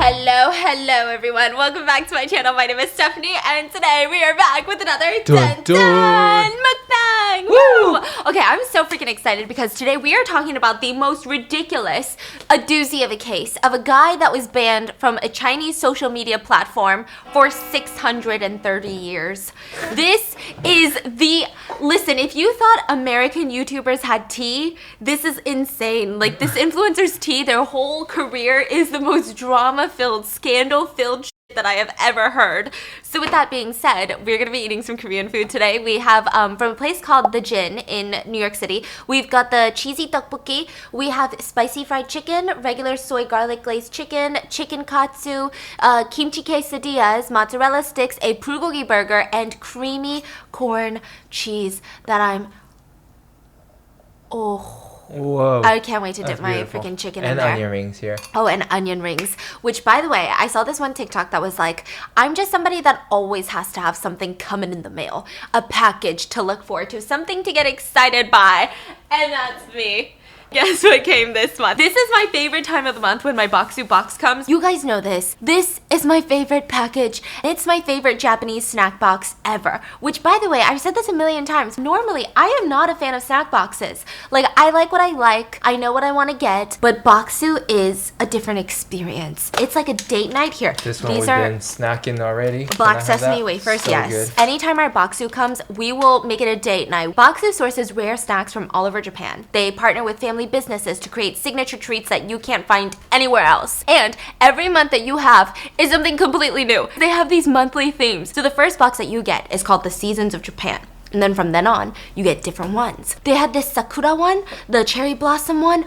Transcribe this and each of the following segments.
Hello everyone. Welcome back to my channel. My name is Stephanie and today we are back with another mukbang. Woo! Okay, I'm so freaking excited because today we are talking about the most ridiculous a doozy of a case of a guy that was banned from a Chinese social media platform for 630 years. This is listen, if you thought American YouTubers had tea, this is insane. Like, this influencer's tea, their whole career is the most drama-filled, scandal-filled shit that I have ever heard. So with that being said, we're gonna be eating some Korean food today. We have from a place called The Jin in New York City. We've got the cheesy tteokbokki. We have spicy fried chicken, regular soy garlic glazed chicken, chicken katsu, kimchi quesadillas, mozzarella sticks, a bulgogi burger, and creamy corn cheese that Whoa. I can't wait to dip my beautiful. freaking chicken and in there. And onion rings here. Oh, and onion rings. Which, by the way, I saw this one TikTok that was like, I'm just somebody that always has to have something coming in the mail. A package to look forward to. Something to get excited by. And that's me. Guess what came this month? This is my favorite time of the month when my Bokksu box comes. You guys know this. This is my favorite package. It's my favorite Japanese snack box ever. Which, by the way, I've said this a million times. Normally, I am not a fan of snack boxes. Like, I like what I like. I know what I want to get. But Bokksu is a different experience. It's like a date night here. This one we've been snacking already. Black sesame wafers, so yes. Good. Anytime our Bokksu comes, we will make it a date night. Bokksu sources rare snacks from all over Japan. They partner with family businesses to create signature treats that you can't find anywhere else. And every month that you have is something completely new. They have these monthly themes. So the first box that you get is called the Seasons of Japan. And then from then on, you get different ones. They had this sakura one, the cherry blossom one.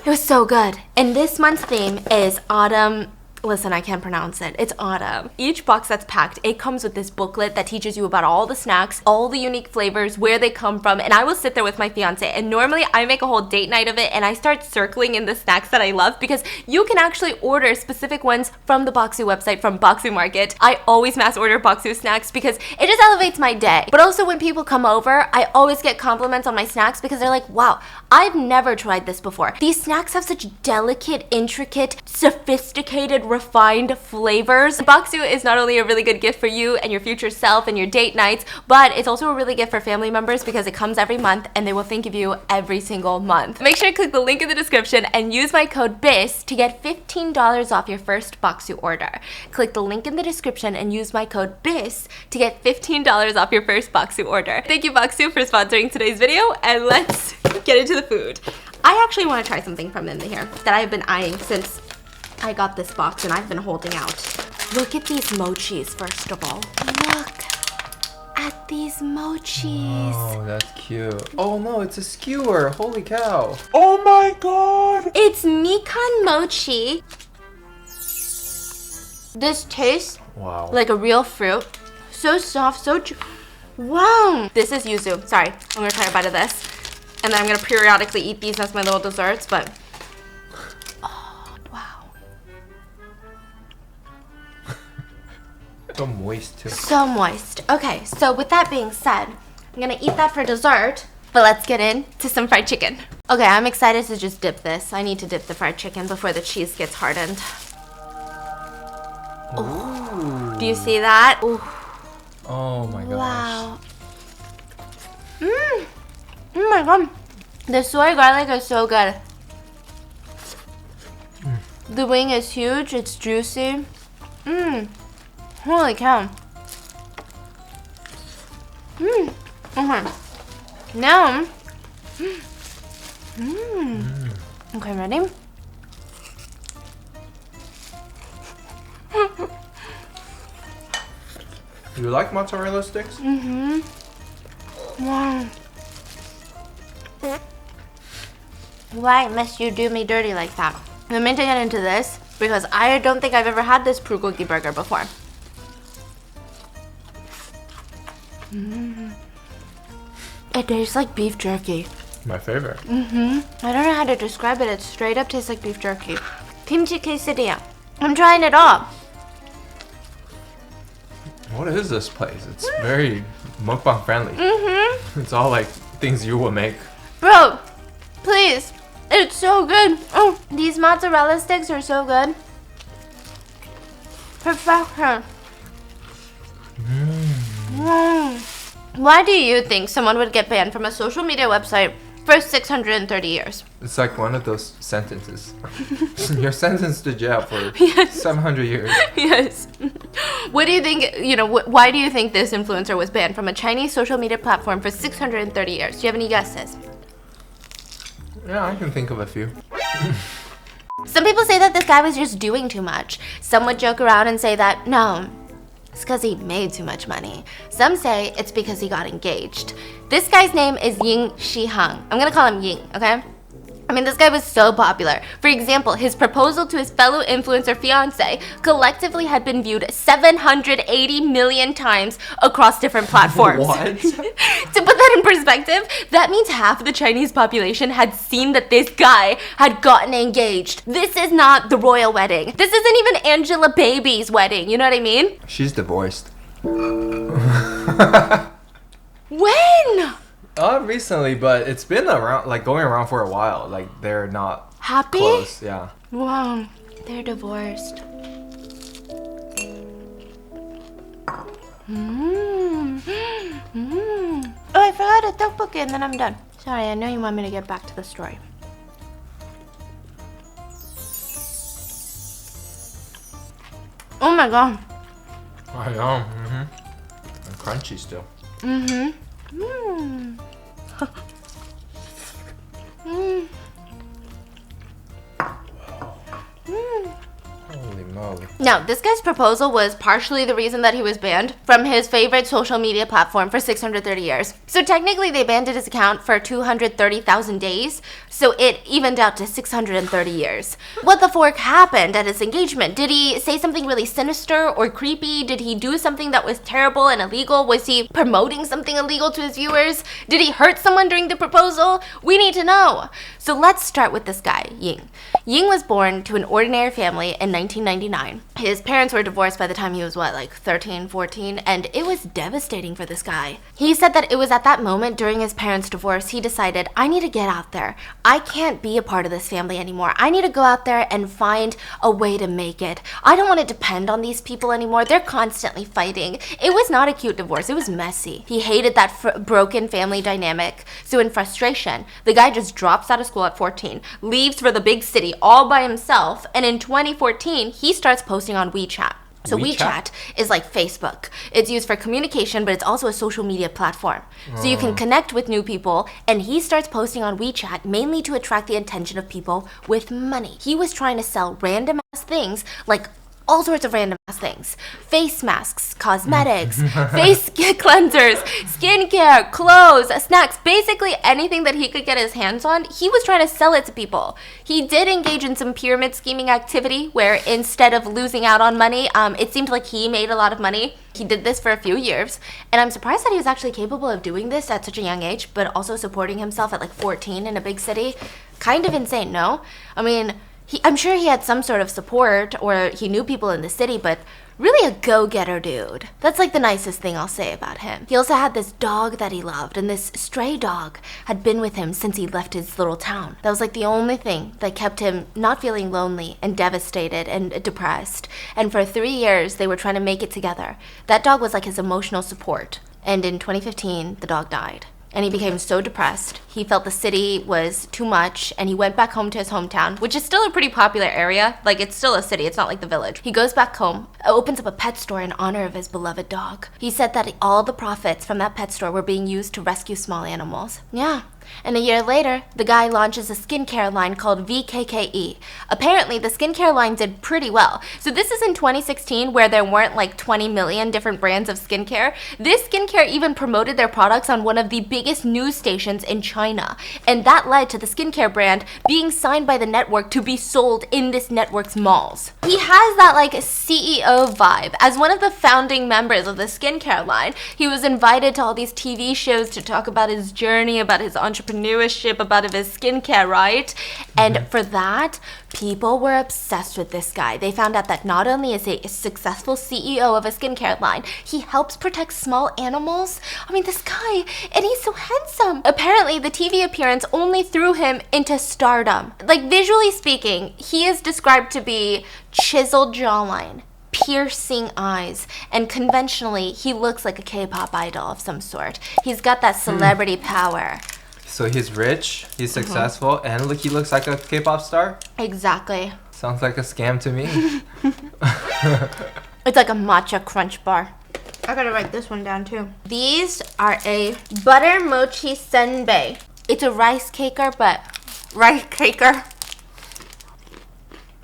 It was so good. And this month's theme is autumn. Listen, I can't pronounce it. It's autumn. Each box that's packed, it comes with this booklet that teaches you about all the snacks, all the unique flavors, where they come from, and I will sit there with my fiance, and normally I make a whole date night of it, and I start circling in the snacks that I love, because you can actually order specific ones from the Bokksu website, from Bokksu Market. I always mass order Bokksu snacks because it just elevates my day. But also when people come over, I always get compliments on my snacks because they're like, wow, I've never tried this before. These snacks have such delicate, intricate, sophisticated, refined flavors. Bokksu is not only a really good gift for you and your future self and your date nights, but it's also a really gift for family members because it comes every month and they will think of you every single month. Make sure to click the link in the description and use my code BIS to get $15 off your first Bokksu order. Click the link in the description and use my code BIS to get $15 off your first Bokksu order. Thank you, Bokksu, for sponsoring today's video, and let's get into the food. I actually want to try something from in here that I've been eyeing since I got this box and I've been holding out. Look at these mochis, first of all. Look at these mochis. Oh, that's cute. Oh no, it's a skewer. Holy cow. Oh my god! It's Mikan mochi. This tastes like a real fruit. So soft, wow. This is yuzu. Sorry, I'm gonna try a bite of this. And then I'm gonna periodically eat these as my little desserts, but so moist too. so moist. Okay, so with that being said, I'm gonna eat that for dessert, but let's get into some fried chicken. Okay, I'm excited to just dip this. I need to dip the fried chicken before the cheese gets hardened. Ooh. Do you see that? Ooh. Oh my gosh. Wow. Oh my god. The soy garlic is so good. The wing is huge, it's juicy. Holy cow. Okay. Now. Okay, ready? You like mozzarella sticks? Wow. Why must you do me dirty like that? I meant to get into this because I don't think I've ever had this bulgogi burger before. It tastes like beef jerky. My favorite. I don't know how to describe it. It straight up tastes like beef jerky. Kimchi quesadilla. I'm trying it all. What is this place? It's very mukbang friendly. It's all like things you will make. Bro, please. It's so good. Oh, these mozzarella sticks are so good. Perfection. Why do you think someone would get banned from a social media website for 630 years? It's like one of those sentences. You're sentenced to jail for 700 years. Yes. What do you think, why do you think this influencer was banned from a Chinese social media platform for 630 years? Do you have any guesses? Yeah, I can think of a few. Some people say that this guy was just doing too much. Some would joke around and say that, no, it's because he made too much money. Some say it's because he got engaged. This guy's name is Ying Shihang. I'm gonna call him Ying, okay? I mean, this guy was so popular. For example, his proposal to his fellow influencer fiance collectively had been viewed 780 million times across different platforms. What? To put that in perspective, that means half the Chinese population had seen that this guy had gotten engaged. This is not the royal wedding. This isn't even Angela Baby's wedding, you know what I mean? She's divorced. When? Recently, but it's been around, like going around for a while. Like they're not Happy? close. Yeah. Wow, they're divorced. Oh, I forgot a tteokbokki and then I'm done. Sorry, I know you want me to get back to the story. Oh my god. I know. And crunchy still. Holy moly. Now, this guy's proposal was partially the reason that he was banned from his favorite social media platform for 630 years. So technically, they banned his account for 230,000 days, so it evened out to 630 years. What the fork happened at his engagement? Did he say something really sinister or creepy? Did he do something that was terrible and illegal? Was he promoting something illegal to his viewers? Did he hurt someone during the proposal? We need to know. So let's start with this guy, Ying. Ying was born to an ordinary family in 1999. His parents were divorced by the time he was, 13, 14, and it was devastating for this guy. He said that it was at that moment during his parents' divorce, he decided, I need to get out there. I can't be a part of this family anymore. I need to go out there and find a way to make it. I don't want to depend on these people anymore. They're constantly fighting. It was not a cute divorce. It was messy. He hated that broken family dynamic. So in frustration, the guy just drops out of school at 14, leaves for the big city all by himself, and in 2014, he starts posting on WeChat. So WeChat is like Facebook. It's used for communication, but it's also a social media platform. So you can connect with new people, and he starts posting on WeChat mainly to attract the attention of people with money. He was trying to sell random ass things, like all sorts of random ass things. Face masks, cosmetics, face cleansers, skincare, clothes, snacks, basically anything that he could get his hands on, he was trying to sell it to people. He did engage in some pyramid scheming activity where instead of losing out on money, it seemed like he made a lot of money. He did this for a few years, and I'm surprised that he was actually capable of doing this at such a young age, but also supporting himself at 14 in a big city. Kind of insane, no? I mean, I'm sure he had some sort of support, or he knew people in the city, but really a go-getter dude. That's the nicest thing I'll say about him. He also had this dog that he loved, and this stray dog had been with him since he left his little town. That was the only thing that kept him not feeling lonely and devastated and depressed. And for 3 years, they were trying to make it together. That dog was his emotional support. And in 2015, the dog died. And he became so depressed. He felt the city was too much, and he went back home to his hometown, which is still a pretty popular area. It's still a city. It's not like the village. He goes back home, opens up a pet store in honor of his beloved dog. He said that all the profits from that pet store were being used to rescue small animals. Yeah. And a year later, the guy launches a skincare line called VKKE. Apparently, the skincare line did pretty well. So this is in 2016, where there weren't 20 million different brands of skincare. This skincare even promoted their products on one of the biggest news stations in China. And that led to the skincare brand being signed by the network to be sold in this network's malls. He has that CEO vibe. As one of the founding members of the skincare line, he was invited to all these TV shows to talk about his journey, about his entrepreneurship, about his skincare, right? And for that, people were obsessed with this guy. They found out that not only is he a successful CEO of a skincare line, he helps protect small animals. I mean, this guy, and he's so handsome. Apparently, the TV appearance only threw him into stardom. Visually speaking, he is described to be chiseled jawline, piercing eyes, and conventionally, he looks like a K-pop idol of some sort. He's got that celebrity power. So he's rich, he's successful, and look, he looks like a K-pop star? Exactly. Sounds like a scam to me. It's like a matcha crunch bar. I gotta write this one down too. These are a butter mochi senbei. It's a rice caker, but rice caker.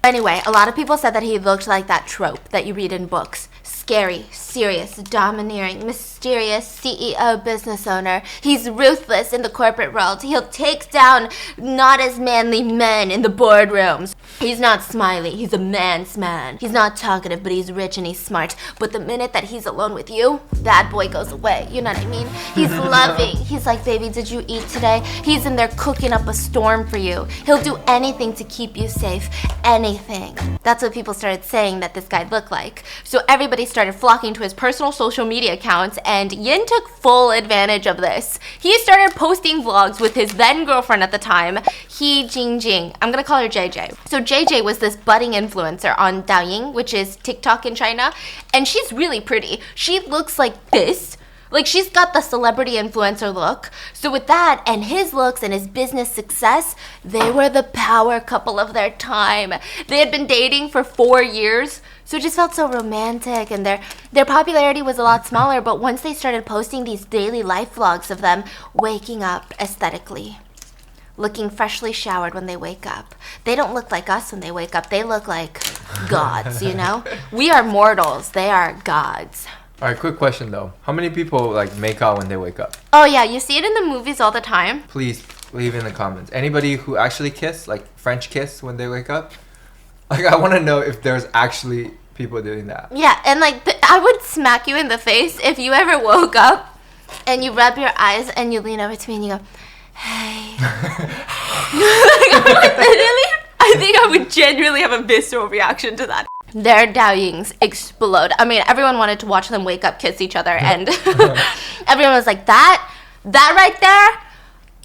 Anyway, a lot of people said that he looked like that trope that you read in books. Scary, serious, domineering, mysterious CEO business owner. He's ruthless in the corporate world. He'll take down not as manly men in the boardrooms. He's not smiley. He's a man's man. He's not talkative, but he's rich and he's smart. But the minute that he's alone with you, bad boy goes away. You know what I mean? He's loving. He's like, baby, did you eat today? He's in there cooking up a storm for you. He'll do anything to keep you safe. Anything. That's what people started saying that this guy looked like. So everybody started flocking to his personal social media accounts, and Yin took full advantage of this. He started posting vlogs with his then girlfriend at the time, Jing. I'm gonna call her JJ. So JJ was this budding influencer on Douyin, which is TikTok in China, and she's really pretty. She looks like this. Like, she's got the celebrity influencer look. So with that and his looks and his business success, they were the power couple of their time. They had been dating for 4 years, so it just felt so romantic, and their popularity was a lot smaller. But once they started posting these daily life vlogs of them waking up aesthetically, looking freshly showered when they wake up. They don't look like us when they wake up. They look like gods, you know? We are mortals. They are gods. All right, quick question though. How many people like make out when they wake up? Oh yeah, you see it in the movies all the time. Please leave in the comments. Anybody who actually kiss, like French kiss when they wake up? Like, I want to know if there's actually people doing that. Yeah, and like I would smack you in the face if you ever woke up and you rub your eyes and you lean over to me and you go, hey. I think I would genuinely have a visceral reaction to that. Their Daoyings explode. I mean, everyone wanted to watch them wake up, kiss each other, and everyone was like, that right there,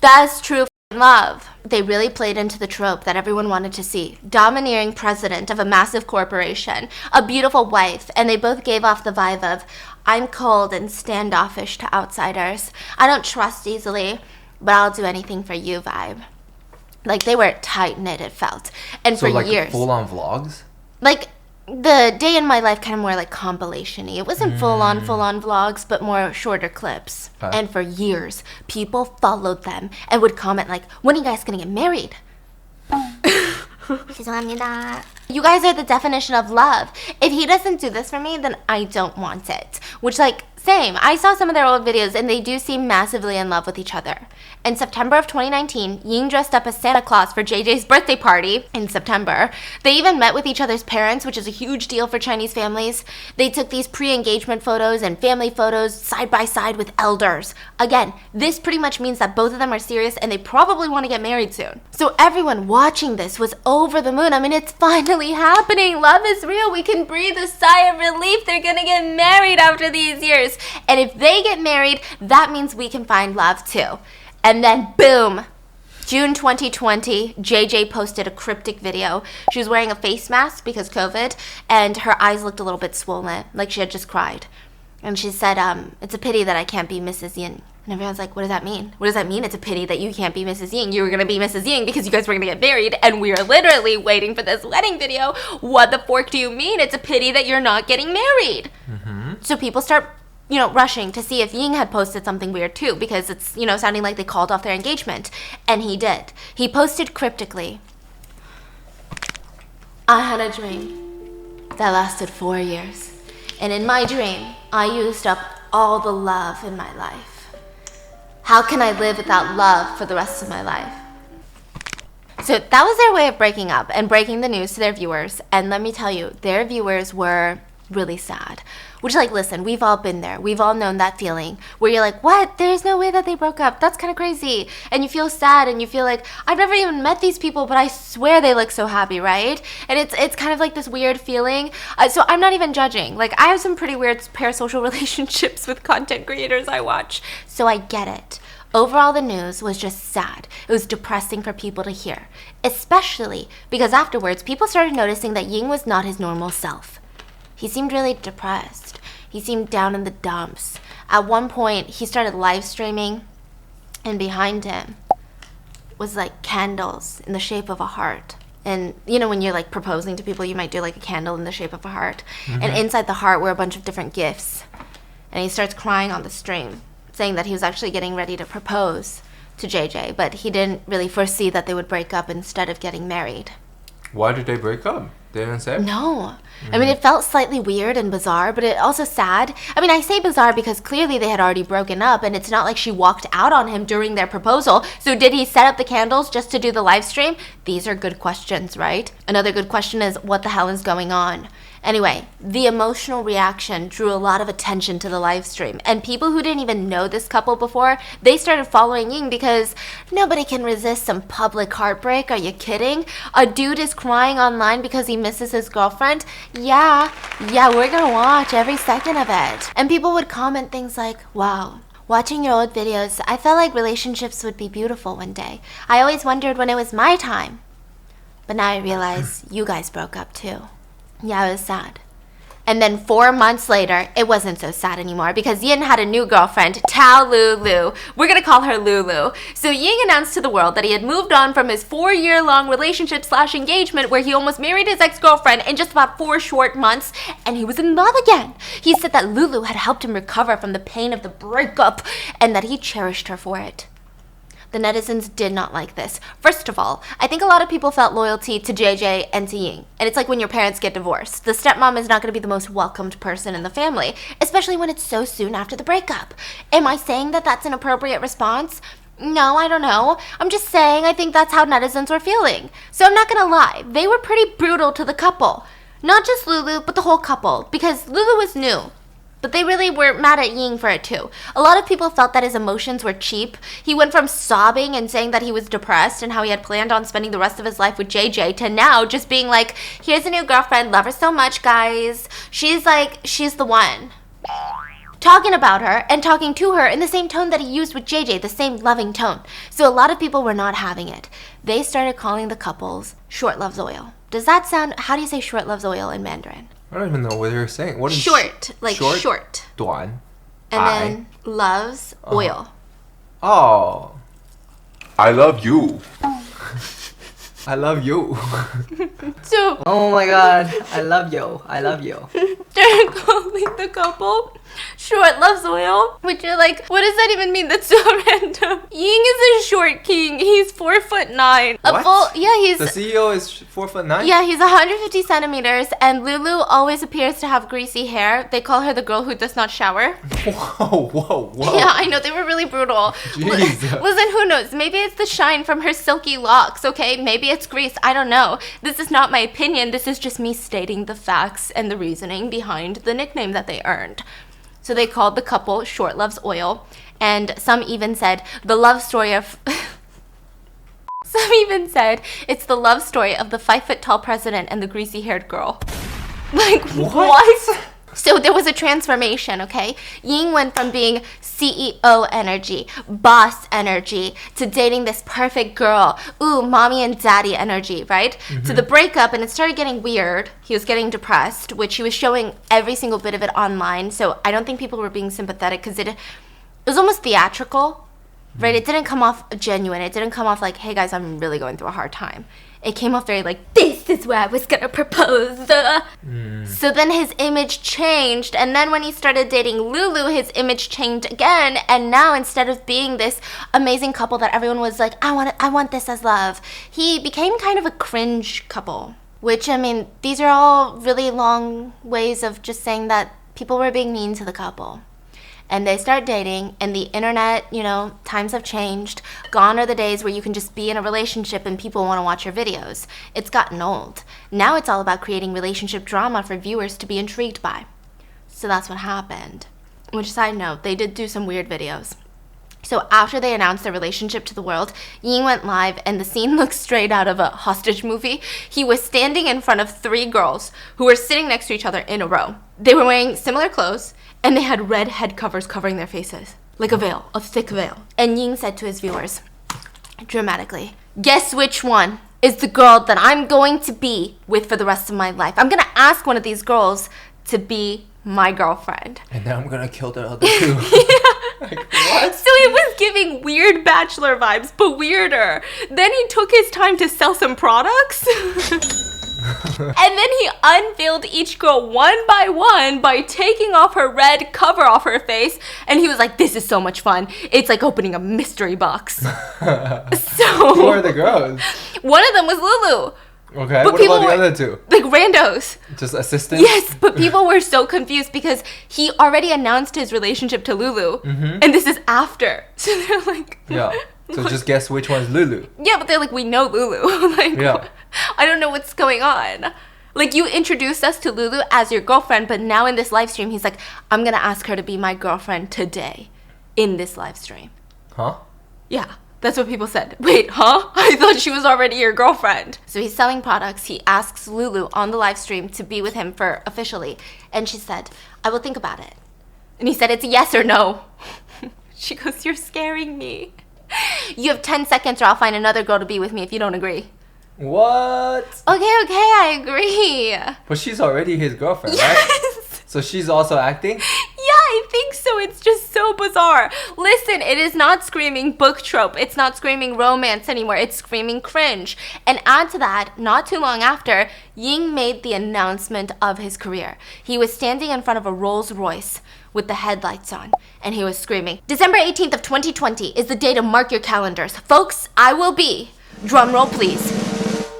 that's true love. They really played into the trope that everyone wanted to see. Domineering president of a massive corporation, a beautiful wife, and they both gave off the vibe of, I'm cold and standoffish to outsiders. I don't trust easily, but I'll do anything for you vibe. Like, they were tight-knit, it felt. And so, for like, years. Full-on vlogs? Like, the day in my life kind of more like compilation-y. It wasn't full-on vlogs, but more shorter clips. And for years, people followed them and would comment like, when are you guys gonna get married? 죄송합니다. You guys are the definition of love. If he doesn't do this for me, then I don't want it. Which, like, same. I saw some of their old videos, and they do seem massively in love with each other. In September of 2019, Ying dressed up as Santa Claus for JJ's birthday party in September. They even met with each other's parents, which is a huge deal for Chinese families. They took these pre-engagement photos and family photos side by side with elders. Again, this pretty much means that both of them are serious, and they probably want to get married soon. So everyone watching this was over the moon. I mean, it's finally happening. Love is real. We can breathe a sigh of relief. They're gonna get married after these years. And if they get married, that means we can find love too. And then boom, June 2020, JJ posted a cryptic video. She was wearing a face mask because COVID, and her eyes looked a little bit swollen, like she had just cried. And she said, it's a pity that I can't be Mrs. Yin. And everyone's like, what does that mean? What does that mean? It's a pity that you can't be Mrs. Ying. You were going to be Mrs. Ying because you guys were going to get married, and we are literally waiting for this wedding video. What the fork do you mean? It's a pity that you're not getting married. Mm-hmm. So people start, rushing to see if Ying had posted something weird too, because it's, sounding like they called off their engagement. And he did. He posted cryptically, I had a dream that lasted 4 years. And in my dream, I used up all the love in my life. How can I live without love for the rest of my life? So that was their way of breaking up and breaking the news to their viewers. And let me tell you, their viewers were really sad. Which, like, listen, we've all been there. We've all known that feeling where you're like, what? There's no way that they broke up. That's kind of crazy. And you feel sad and you feel like, I've never even met these people, but I swear they look so happy, right? And it's kind of like this weird feeling. So I'm not even judging. Like, I have some pretty weird parasocial relationships with content creators I watch. So I get it. Overall, the news was just sad. It was depressing for people to hear. Especially because afterwards, people started noticing that Ying was not his normal self. he seemed really depressed. He seemed down in the dumps. At one point, he started live streaming, and behind him was like candles in the shape of a heart. And you know, when you're like proposing to people, you might do like a candle in the shape of a heart. And inside the heart were a bunch of different gifts. And he starts crying on the stream, saying that he was actually getting ready to propose to JJ, but he didn't really foresee that they would break up instead of getting married. Why did they break up? They didn't say? No. I mean, it felt slightly weird and bizarre, but it also sad. I mean, I say bizarre because clearly they had already broken up, and it's not like she walked out on him during their proposal. So did he set up the candles just to do the live stream? These are good questions, right? Another good question is, what the hell is going on? Anyway, the emotional reaction drew a lot of attention to the live stream, and people who didn't even know this couple before, they started following Ying because nobody can resist some public heartbreak. Are you kidding? A dude is crying online because he misses his girlfriend? Yeah, we're gonna watch every second of it. And people would comment things like, wow, watching your old videos, I felt like relationships would be beautiful one day. I always wondered when it was my time. But now I realize you guys broke up too. Yeah, it was sad. And then 4 months later, it wasn't so sad anymore because Yin had a new girlfriend, Tao Lulu. We're gonna call her Lulu. So Ying announced to the world that he had moved on from his 4-year-long relationship/engagement where he almost married his ex-girlfriend in just about 4 short months, and he was in love again. He said that Lulu had helped him recover from the pain of the breakup and that he cherished her for it. The netizens did not like this. First of all, I think a lot of people felt loyalty to JJ and to Ying. And it's like when your parents get divorced. The stepmom is not going to be the most welcomed person in the family, especially when it's so soon after the breakup. Am I saying that that's an appropriate response? No, I don't know. I'm just saying I think that's how netizens were feeling. So I'm not going to lie. They were pretty brutal to the couple. Not just Lulu, but the whole couple. Because Lulu was new. But they really were mad at Ying for it too. A lot of people felt that his emotions were cheap. He went from sobbing and saying that he was depressed and how he had planned on spending the rest of his life with JJ to now just being like, here's a new girlfriend, love her so much, guys. She's the one. Talking about her and talking to her in the same tone that he used with JJ, the same loving tone. So a lot of people were not having it. They started calling the couples short loves oil. Does that sound, how do you say short loves oil in Mandarin? I don't even know what you're saying. What is short? Like short. 短. And then loves oil. Oh. I love you. I love you. So, Oh my god, I love you. I love you. they're calling the couple short loves oil, which you're like, what does that even mean? That's so random. Ying is a short king. He's 4'9". What? He's The CEO is 4'9"? Yeah, he's 150 centimeters, and Lulu always appears to have greasy hair. They call her the girl who does not shower. Whoa. Yeah, I know, they were really brutal. Jeez. Listen, who knows? Maybe it's the shine from her silky locks, okay? Maybe it's grease. I don't know. This is not my opinion. This is just me stating the facts and the reasoning behind the nickname that they earned. So they called the couple Short Loves Oil, and some even said the love story of... Some even said it's the love story of the 5-foot-tall president and the greasy-haired girl. Like, what? So there was a transformation, okay? Ying went from being CEO energy, boss energy, to dating this perfect girl, ooh, mommy and daddy energy, right? To the breakup, and it started getting weird. He was getting depressed, which he was showing every single bit of it online. So I don't think people were being sympathetic because it was almost theatrical, right? It didn't come off genuine. It didn't come off like, hey guys, I'm really going through a hard time. It came off very like, this is where I was gonna propose. So then his image changed, and then when he started dating Lulu, his image changed again, and now instead of being this amazing couple that everyone was like, I want this as love, he became kind of a cringe couple. Which, I mean, these are all really long ways of just saying that people were being mean to the couple. And they start dating, and the internet, you know, times have changed. Gone are the days where you can just be in a relationship and people want to watch your videos. It's gotten old. Now it's all about creating relationship drama for viewers to be intrigued by. So that's what happened. Which, side note, they did do some weird videos. So after they announced their relationship to the world, Ying went live, and the scene looked straight out of a hostage movie. He was standing in front of 3 girls who were sitting next to each other in a row. They were wearing similar clothes, and they had red head covers covering their faces, like a veil, a thick veil. And Ying said to his viewers, dramatically, guess which one is the girl that I'm going to be with for the rest of my life? I'm going to ask one of these girls to be my girlfriend. And then I'm gonna kill the other two. Like, what? So it was giving weird bachelor vibes, but weirder. Then he took his time to sell some products. And then he unveiled each girl one by taking off her red cover off her face. And he was like, this is so much fun. It's like opening a mystery box. Who are the girls? One of them was Lulu. Okay, But what people about the were- other two? Like randos. Just assistants? Yes, but people were so confused because he already announced his relationship to Lulu. And this is after. So they're like... Yeah. So just guess which one's Lulu. Yeah, but they're like, we know Lulu. Like, Yeah. I don't know what's going on. Like, you introduced us to Lulu as your girlfriend, but now in this live stream, he's like, I'm gonna ask her to be my girlfriend today in this live stream. Huh? Yeah, that's what people said. Wait, huh? I thought she was already your girlfriend. So he's selling products. He asks Lulu on the live stream to be with him for officially. And she said, I will think about it. And he said, it's a yes or no. She goes, you're scaring me. You have 10 seconds or I'll find another girl to be with me if you don't agree. What? Okay, I agree. But she's already his girlfriend, right? Yes. So she's also acting? Yeah, I think so. It's just so bizarre. Listen, it is not screaming book trope. It's not screaming romance anymore. It's screaming cringe. And add to that, not too long after, Ying made the announcement of his career. He was standing in front of a Rolls Royce with the headlights on, and he was screaming, December 18th of 2020 is the day to mark your calendars. Folks, I will be, drum roll please,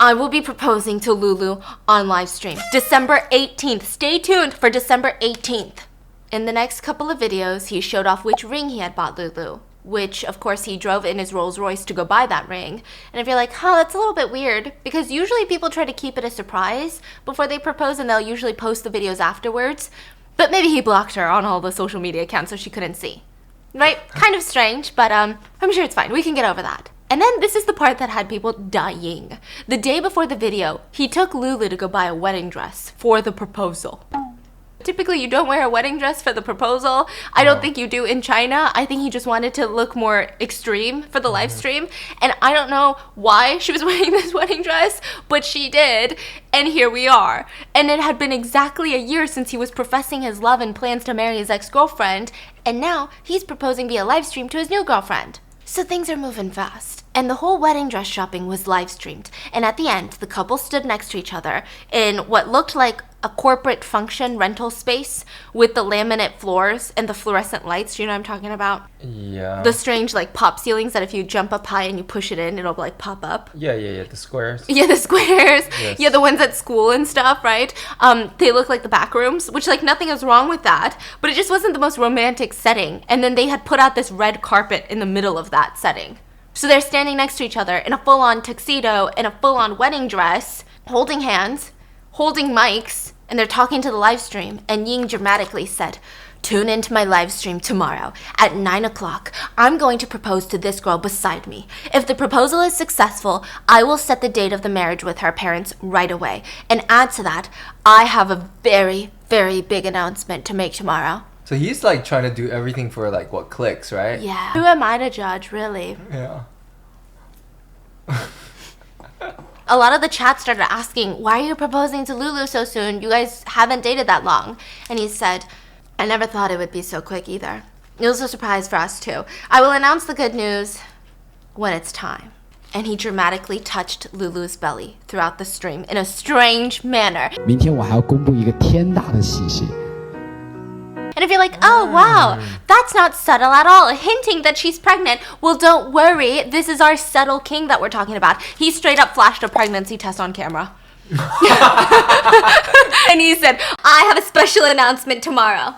I will be proposing to Lulu on live stream. December 18th. Stay tuned for December 18th. In the next couple of videos, he showed off which ring he had bought Lulu, which, of course, he drove in his Rolls Royce to go buy that ring. And if you're like, huh, that's a little bit weird, because usually people try to keep it a surprise before they propose, and they'll usually post the videos afterwards. But maybe he blocked her on all the social media accounts so she couldn't see. Right? Kind of strange, but I'm sure it's fine. We can get over that. And then this is the part that had people dying. The day before the video, he took Lulu to go buy a wedding dress for the proposal. Typically, you don't wear a wedding dress for the proposal. I don't think you do in China. I think he just wanted to look more extreme for the live stream. And I don't know why she was wearing this wedding dress, but she did. And here we are. And it had been exactly a year since he was professing his love and plans to marry his ex-girlfriend. And now he's proposing via live stream to his new girlfriend. So things are moving fast. And the whole wedding dress shopping was live streamed. And at the end, the couple stood next to each other in what looked like a corporate function rental space with the laminate floors and the fluorescent lights. You know what I'm talking about? Yeah. The strange like pop ceilings that if you jump up high and you push it in, it'll like pop up. Yeah, the squares. Yeah, the squares. Yes. Yeah, the ones at school and stuff, right? They look like the back rooms, which like nothing is wrong with that, but it just wasn't the most romantic setting. And then they had put out this red carpet in the middle of that setting. So they're standing next to each other in a full-on tuxedo, in a full-on wedding dress, holding hands, holding mics, and they're talking to the live stream. And Ying dramatically said, tune into my live stream tomorrow at 9 o'clock. I'm going to propose to this girl beside me. If the proposal is successful, I will set the date of the marriage with her parents right away. And add to that, I have a very, very big announcement to make tomorrow. So he's like trying to do everything for like what clicks, right? Yeah. Who am I to judge, really? Yeah. A lot of the chat started asking, why are you proposing to Lulu so soon? You guys haven't dated that long. And he said, I never thought it would be so quick either. It was a surprise for us too. I will announce the good news when it's time. And he dramatically touched Lulu's belly throughout the stream in a strange manner. 明天我还要公布一个天大的喜讯。 And if you're like, oh wow, that's not subtle at all, hinting that she's pregnant, well don't worry, this is our subtle king that we're talking about. He straight up flashed a pregnancy test on camera. And he said, I have a special announcement tomorrow.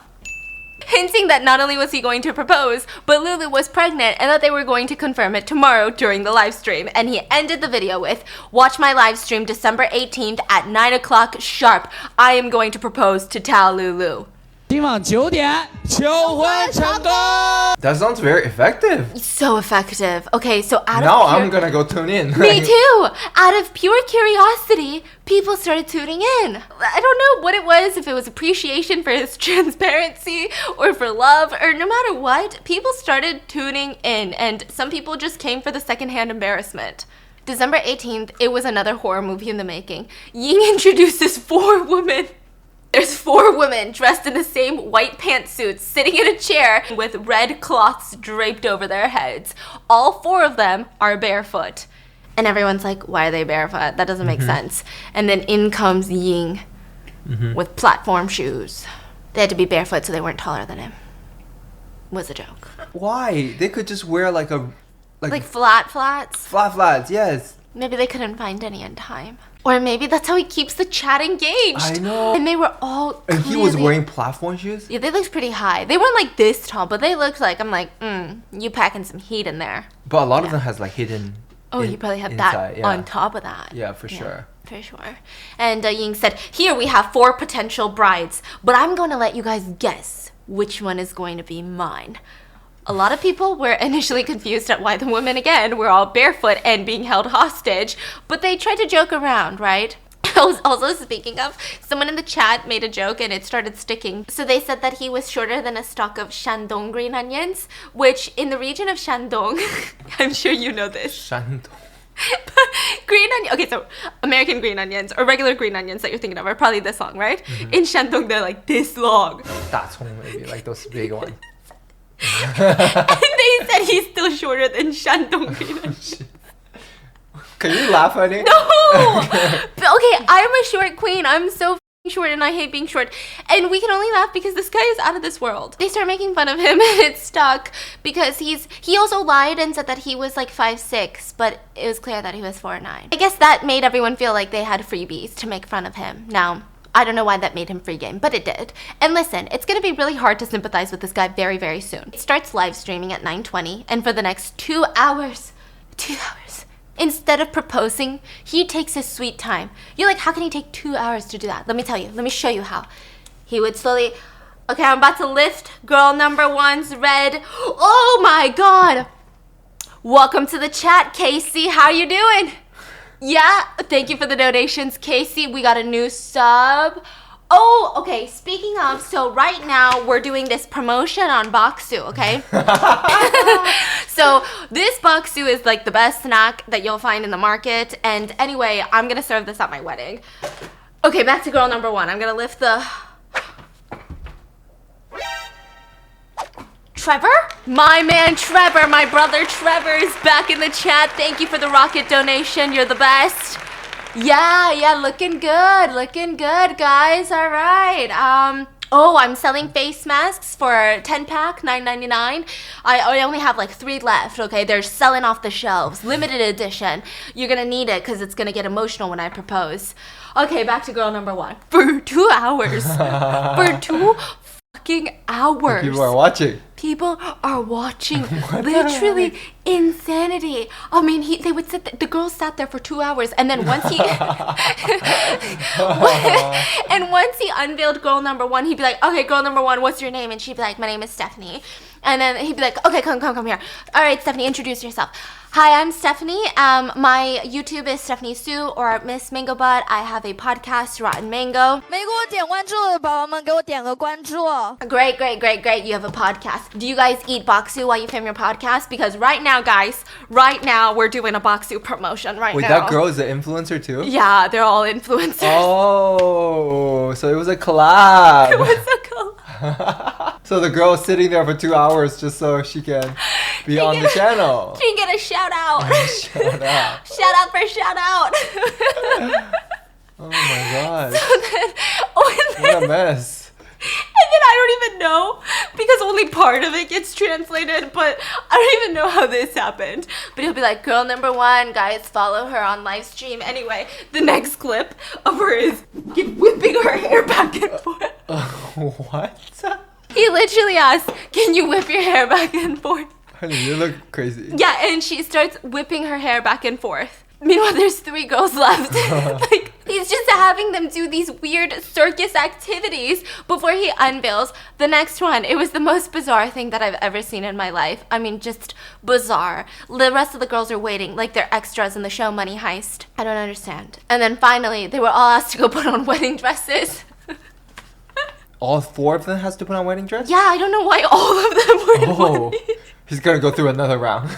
Hinting that not only was he going to propose, but Lulu was pregnant and that they were going to confirm it tomorrow during the live stream. And he ended the video with, watch my live stream December 18th at 9 o'clock sharp. I am going to propose to Tao Lulu. 今晚9点求婚成功。 That sounds very effective. So effective. Okay, so out Now of pure... I'm gonna go tune in. Me too! Out of pure curiosity, people started tuning in. I don't know what it was, if it was appreciation for his transparency or for love, or no matter what, people started tuning in, and some people just came for the secondhand embarrassment. December 18th, it was another horror movie in the making. Ying introduces 4 women There's 4 women dressed in the same white pantsuits sitting in a chair with red cloths draped over their heads. All 4 of them are barefoot. And everyone's like, why are they barefoot? That doesn't make sense. And then in comes Ying with platform shoes. They had to be barefoot so they weren't taller than him. Was a joke. Why? They could just wear like flat flats. flat flats, yes. Maybe they couldn't find any in time. Or maybe that's how he keeps the chat engaged. I know. And they were all And he was wearing platform shoes? Yeah, they looked pretty high. They weren't like this tall, but they looked like, I'm like, you packing some heat in there. But a lot of them has like hidden. Oh, you probably have inside, that on top of that. Yeah, for sure. For sure. And Ying said, here we have 4 potential brides, but I'm going to let you guys guess which one is going to be mine. A lot of people were initially confused at why the women, again, were all barefoot and being held hostage, but they tried to joke around, right? Also, speaking of, someone in the chat made a joke and it started sticking. So they said that he was shorter than a stalk of Shandong green onions, which in the region of Shandong, I'm sure you know this. Shandong. Green onion. Okay, so American green onions or regular green onions that you're thinking of are probably this long, right? In Shandong, they're like this long. That's maybe like those big ones. And they said he's still shorter than Shandong green onions. Can you laugh at it? No! But okay, I'm a short queen. I'm so short and I hate being short. And we can only laugh because this guy is out of this world. They start making fun of him and it stuck because he also lied and said that he was like 5'6", but it was clear that he was 4'9". I guess that made everyone feel like they had freebies to make fun of him. Now, I don't know why that made him free game, but it did. And listen, it's going to be really hard to sympathize with this guy very, very soon. It starts live streaming at 9:20, and for the next 2 hours, instead of proposing, he takes his sweet time. You're like, how can he take 2 hours to do that? Let me tell you. Let me show you how. He would slowly, okay, I'm about to lift girl number 1's red. Oh my God. Welcome to the chat, Casey. How you doing? Yeah, thank you for the donations, Casey. We got a new sub. Oh, okay, speaking of, so right now we're doing this promotion on Bokksu, okay? So this Bokksu is like the best snack that you'll find in the market. And anyway, I'm gonna serve this at my wedding. Okay, back to girl number 1. I'm gonna lift the... Trevor? My man Trevor, my brother Trevor is back in the chat. Thank you for the rocket donation. You're the best. Yeah, looking good, guys. All right. I'm selling face masks for 10-pack, $9.99. I only have like 3 left, okay? They're selling off the shelves. Limited edition. You're gonna need it because it's gonna get emotional when I propose. Okay, back to girl number 1. For 2 hours. For 2 fucking hours. People are watching. People are watching. Literally insanity. I mean, they would sit. The girls sat there for 2 hours, and then once he once he unveiled girl number 1, he'd be like, "Okay, girl number 1, what's your name?" And she'd be like, "My name is Stephanie." And then he'd be like, "Okay, come here. All right, Stephanie, introduce yourself." Hi, I'm Stephanie. My YouTube is Stephanie Sue or Miss Mango Butt. I have a podcast, Rotten Mango. 没给我点关注的宝宝们，给我点个关注。 Great. You have a podcast. Do you guys eat Bokksu while you film your podcast? Because right now, guys, we're doing a Bokksu promotion right Wait, now. that girl is an influencer too? Yeah, they're all influencers. Oh, so it was a collab. It was a collab. So the girl is sitting there for 2 hours just so she can be on the channel. She can get a shout out. Shout out. Shout out for shout out. Oh my god. So then, What a mess. And then I don't even know because only part of it gets translated, but I don't even know how this happened. But he'll be like, girl number 1, guys, follow her on live stream. Anyway, the next clip of her is whipping her hair back and forth. What? He literally asks, can you whip your hair back and forth? Honey, you look crazy. Yeah, and she starts whipping her hair back and forth. Meanwhile, there's 3 girls left. Like, he's just having them do these weird circus activities before he unveils the next one. It was the most bizarre thing that I've ever seen in my life. I mean, just bizarre. The rest of the girls are waiting like they're extras in the show Money Heist. I don't understand. And then finally, they were all asked to go put on wedding dresses. All 4 of them has to put on wedding dress? Yeah, I don't know why all of them were in Oh, wedding. he's gonna go through another round.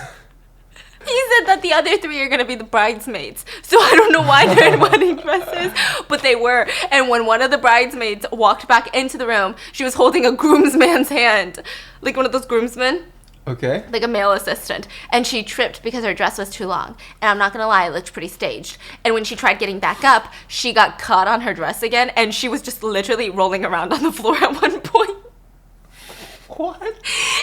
He said that the other 3 are gonna be the bridesmaids. So I don't know why they're in wedding dresses, but they were. And when one of the bridesmaids walked back into the room, she was holding a groomsman's hand. Like one of those groomsmen. Okay. Like a male assistant. And she tripped because her dress was too long. And I'm not gonna lie, it looked pretty staged. And when she tried getting back up, she got caught on her dress again, and she was just literally rolling around on the floor at one point. What? And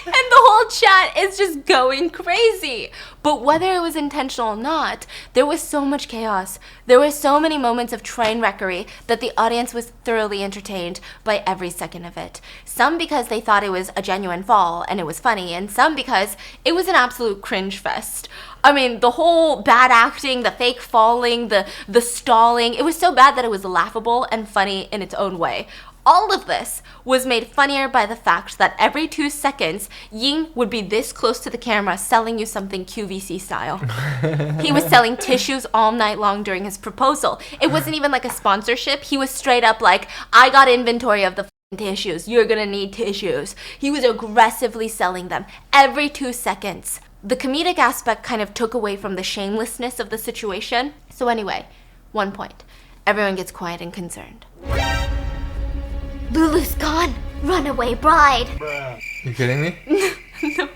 the whole chat is just going crazy. But whether it was intentional or not, there was so much chaos. There were so many moments of train wreckery that the audience was thoroughly entertained by every second of it. Some because they thought it was a genuine fall and it was funny, and some because it was an absolute cringe fest. I mean, the whole bad acting, the fake falling, the stalling, it was so bad that it was laughable and funny in its own way. All of this was made funnier by the fact that every 2 seconds, Ying would be this close to the camera selling you something QVC style. He was selling tissues all night long during his proposal. It wasn't even like a sponsorship. He was straight up like, I got inventory of the tissues. You're gonna need tissues. He was aggressively selling them every 2 seconds. The comedic aspect kind of took away from the shamelessness of the situation. So anyway, 1 point. Everyone gets quiet and concerned. Lulu's gone. Runaway bride. You kidding me? No.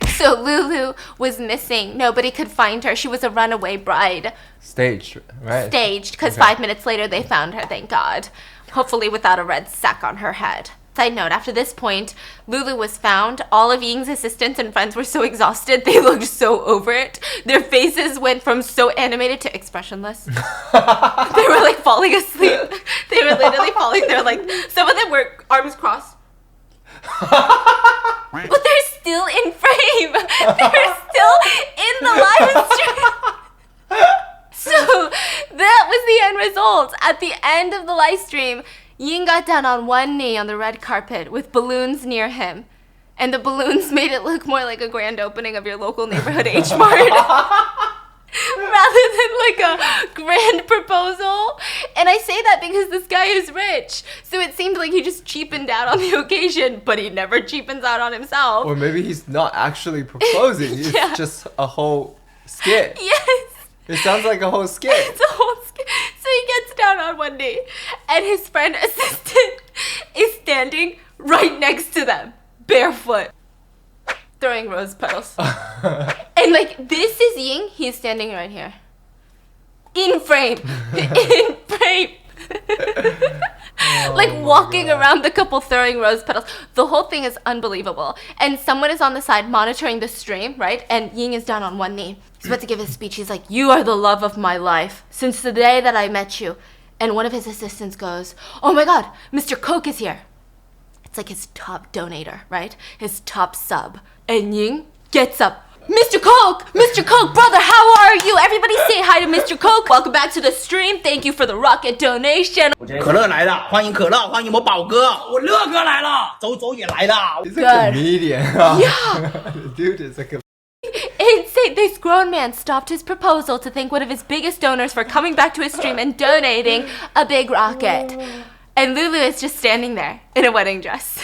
So Lulu was missing. Nobody could find her. She was a runaway bride. Staged, right? Staged, because Okay. 5 minutes later they found her, thank God. Hopefully without a red sack on her head. Side note, after this point, Lulu was found. All of Ying's assistants and friends were so exhausted, they looked so over it. Their faces went from so animated to expressionless. They were like falling asleep. They were literally falling. They were like, some of them were arms crossed. But they're still in frame. They're still in the live stream. So that was the end result. At the end of the live stream, Ying got down on one knee on the red carpet with balloons near him. And the balloons made it look more like a grand opening of your local neighborhood H Mart. Rather than like a grand proposal. And I say that because this guy is rich. So it seemed like he just cheapened out on the occasion, but he never cheapens out on himself. Or maybe he's not actually proposing. It's Yeah. just a whole skit. Yes. It sounds like a whole skit. It's a whole so he gets down on one knee, and his friend assistant is standing right next to them, barefoot, throwing rose petals. And like, this is Ying, he's standing right here. In frame. In frame. Like walking around the couple throwing rose petals. The whole thing is unbelievable. And someone is on the side monitoring the stream, right? And Ying is down on one knee. He's about to give his speech. He's like, you are the love of my life since the day that I met you. And one of his assistants goes, oh my God, Mr. Coke is here. It's like his top donator, right? His top sub. And Ying gets up. Mr. Coke, brother, how are you? Everybody say hi to Mr. Coke. Welcome back to the stream. Thank you for the rocket donation. 可乐来了，欢迎可乐，欢迎我宝哥，我乐哥来了，周周也来了。 He's a comedian. Yeah. The dude is like a... Insane. This grown man stopped his proposal to thank one of his biggest donors for coming back to his stream and donating a big rocket. And Lulu is just standing there in a wedding dress.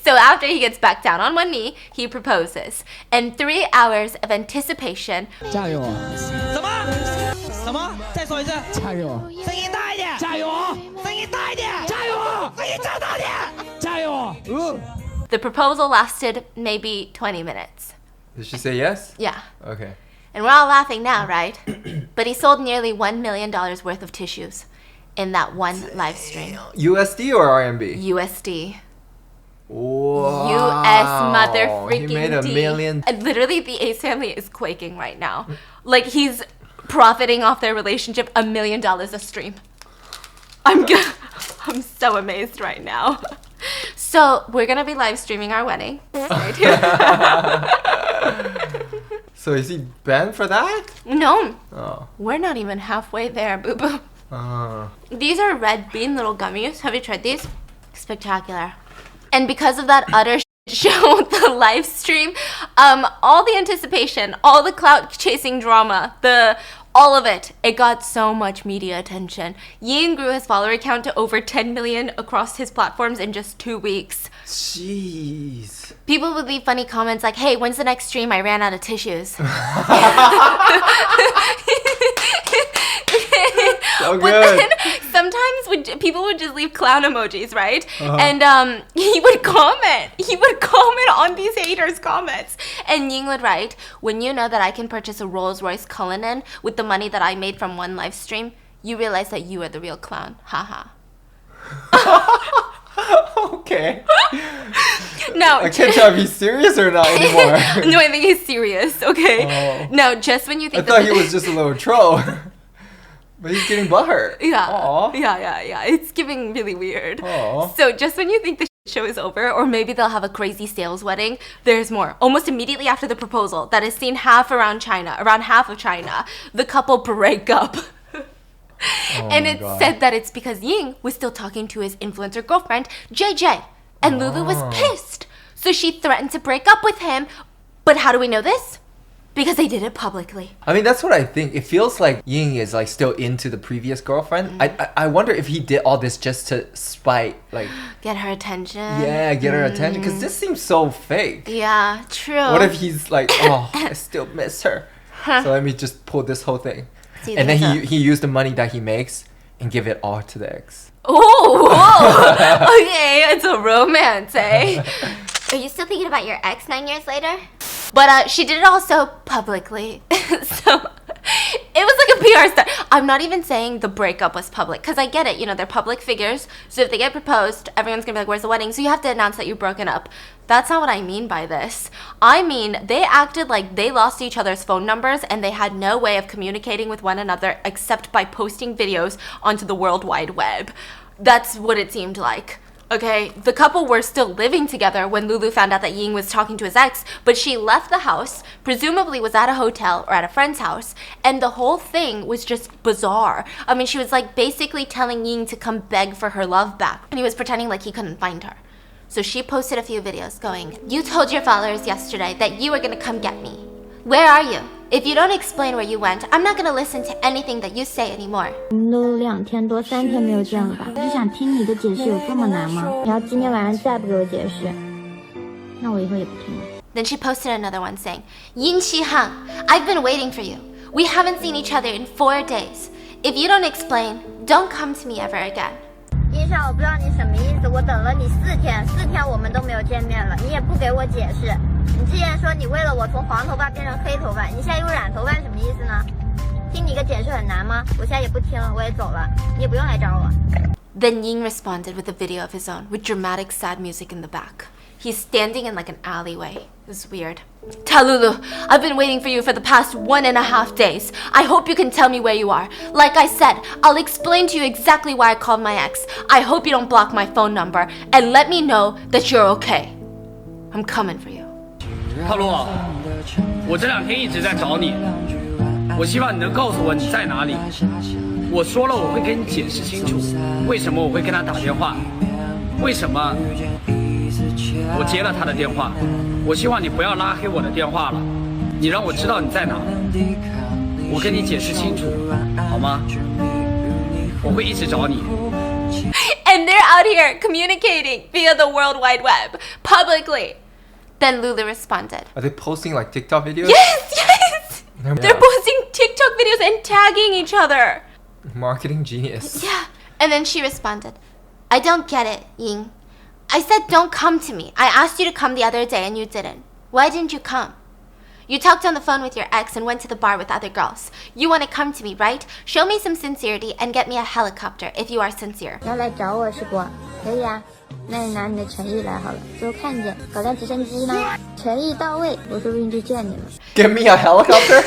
So after he gets back down on one knee, he proposes. And 3 hours of anticipation. 加油啊！什么？再说一次。加油！声音大一点。加油！声音大一点。加油！声音再大点。加油！ The proposal lasted maybe 20 minutes. Did she say yes? Yeah. Okay. And we're all laughing now, right? But he sold nearly $1 million worth of tissues in that one live stream. USD or RMB? USD. Wow. US mother freaking He made $1 million. And literally, the Ace family is quaking right now. Like, he's profiting off their relationship $1 million a stream. I'm so amazed right now. So we're gonna be live streaming our wedding. Stay tuned. So is he banned for that? No, Oh. we're not even halfway there, boo boo. These are red bean little gummies. Have you tried these? Spectacular. And because of that utter show the live stream, all the anticipation, all the clout chasing drama, all of it got so much media attention. Ying grew his follower count to over 10 million across his platforms in just 2 weeks. Jeez. People would leave funny comments like, hey, when's the next stream? I ran out of tissues. So But good. then sometimes people would just leave clown emojis, right? And he would comment. He would comment on these haters' comments. And Ying would write, when you know that I can purchase a Rolls-Royce Cullinan with the money that I made from one live stream, you realize that you are the real clown. Haha. Okay. Now, I can't tell if he's serious or not anymore. No, I think he's serious, okay? Oh. Now, just when you I think thought he was just a little troll. But he's getting butthurt. Yeah. Aw. Yeah. It's giving really weird. Aw. So just when you think the show is over, or maybe they'll have a crazy sales wedding, there's more. Almost immediately after the proposal, that is seen around half of China, the couple break up. And it's said that it's because Ying was still talking to his influencer girlfriend, JJ. And Lulu was pissed. So she threatened to break up with him. But how do we know this? Because they did it publicly. I mean, that's what I think. It feels like Ying is like still into the previous girlfriend. I wonder if he did all this just to spite, like, Get her attention. yeah, get her attention. Because this seems so fake. Yeah, true. What if he's like, oh, I still miss her. So let me just pull this whole thing. And then he used the money that he makes and give it all to the ex. Oh, whoa. Okay, it's a romance, eh? Are you still thinking about your ex 9 years later? But she did it also publicly. So it was like a PR stunt. I'm not even saying the breakup was public, because I get it. You know, they're public figures. So if they get proposed, everyone's going to be like, where's the wedding? So you have to announce that you've broken up. That's not what I mean by this. I mean, they acted like they lost each other's phone numbers and they had no way of communicating with one another except by posting videos onto the World Wide Web. That's what it seemed like. Okay, the couple were still living together when Lulu found out that Ying was talking to his ex, but she left the house, presumably was at a hotel or at a friend's house, and the whole thing was just bizarre. I mean, she was like basically telling Ying to come beg for her love back, and he was pretending like he couldn't find her. So she posted a few videos going, you told your followers yesterday that you were gonna come get me. Where are you? If you don't explain where you went, I'm not gonna listen to anything that you say anymore. 我们都2天多3天没有见了吧？我就想听你的解释，有这么难吗？你要今天晚上再不给我解释，那我以后也不听了。 Then she posted another one saying, Ying Shihang, I've been waiting for you. We haven't seen each other in 4 days. If you don't explain, don't come to me ever again. 医生，我不知道你什么意思，我等了你4天，4天我们都没有见面了，你也不给我解释。你之前说你为了我从黄头发变成黑头发，你现在又染头发，什么意思呢？听你个解释很难吗？我现在也不听了，我也走了，你也不用来找我。 Then Ying responded with a video of his own, with dramatic sad music in the back. He's standing in like an alleyway. It's weird. Tell Lulu, I've been waiting for you for the past 1.5 days. I hope you can tell me where you are. Like I said, I'll explain to you exactly why I called my ex. I hope you don't block my phone number and let me know that you're okay. I'm coming for you. 套路，我这2天一直在找你，我希望你能告诉我你在哪里。我说了我会跟你解释清楚，为什么我会跟他打电话，为什么我接了他的电话。我希望你不要拉黑我的电话了，你让我知道你在哪，我跟你解释清楚，好吗？我会一直找你。 And they're out here communicating via the World Wide Web, publicly. Then Lulu responded. Are they posting like TikTok videos? Yes! They're posting TikTok videos and tagging each other. Marketing genius. Yeah. And then she responded, I don't get it, Ying. I said don't come to me. I asked you to come the other day and you didn't. Why didn't you come? You talked on the phone with your ex and went to the bar with other girls. You want to come to me, right? Show me some sincerity and get me a helicopter if you are sincere. 你要来找我是不？可以啊，那你拿你的诚意来好了，给我看见，搞辆直升机呢，诚意到位，我说不定就见你了。 Give me a helicopter?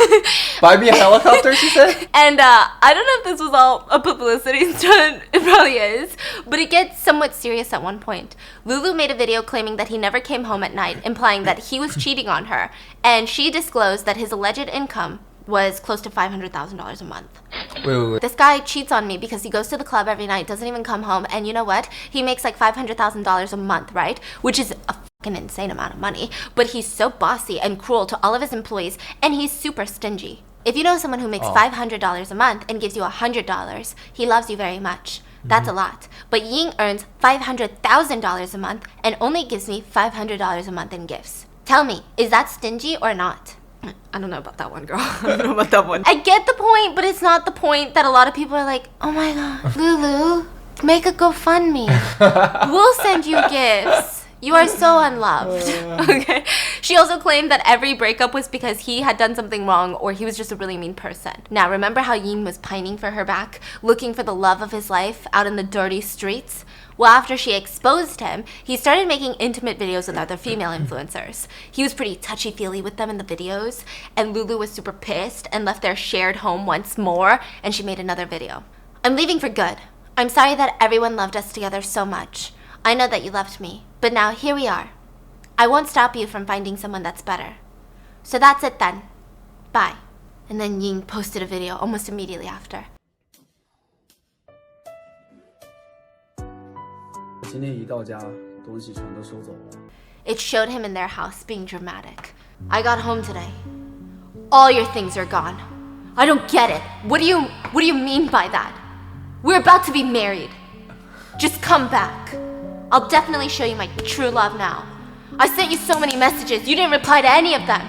Buy me a helicopter, she said? And I don't know if this was all a publicity stunt. It probably is. But it gets somewhat serious at one point. Lulu made a video claiming that he never came home at night, implying that he was cheating on her. And she disclosed that his alleged income was close to $500,000 a month. Wait. This guy cheats on me because he goes to the club every night, doesn't even come home, and you know what? He makes like $500,000 a month, right? Which is a an insane amount of money, but he's so bossy and cruel to all of his employees, and he's super stingy. If you know someone who makes $500 a month and gives you $100, he loves you very much. That's a lot. But Ying earns $500,000 a month and only gives me $500 a month in gifts. Tell me, is that stingy or not? I don't know about that one, girl. I don't know about that one. I get the point, but it's not the point that a lot of people are like, oh my god, Lulu, make a GoFundMe. We'll send you gifts. You are so unloved. Okay. She also claimed that every breakup was because he had done something wrong or he was just a really mean person. Now, remember how Ying was pining for her back, looking for the love of his life out in the dirty streets? Well, after she exposed him, he started making intimate videos with other female influencers. He was pretty touchy-feely with them in the videos, and Lulu was super pissed and left their shared home once more, and she made another video. I'm leaving for good. I'm sorry that everyone loved us together so much. I know that you loved me, but now here we are. I won't stop you from finding someone that's better. So that's it then. Bye. And then Ying posted a video almost immediately after. 今天一到家，东西全都收走了。 It showed him in their house being dramatic. I got home today. All your things are gone. I don't get it. What do you mean by that? We're about to be married. Just come back. I'll definitely show you my true love now. I sent you so many messages. You didn't reply to any of them.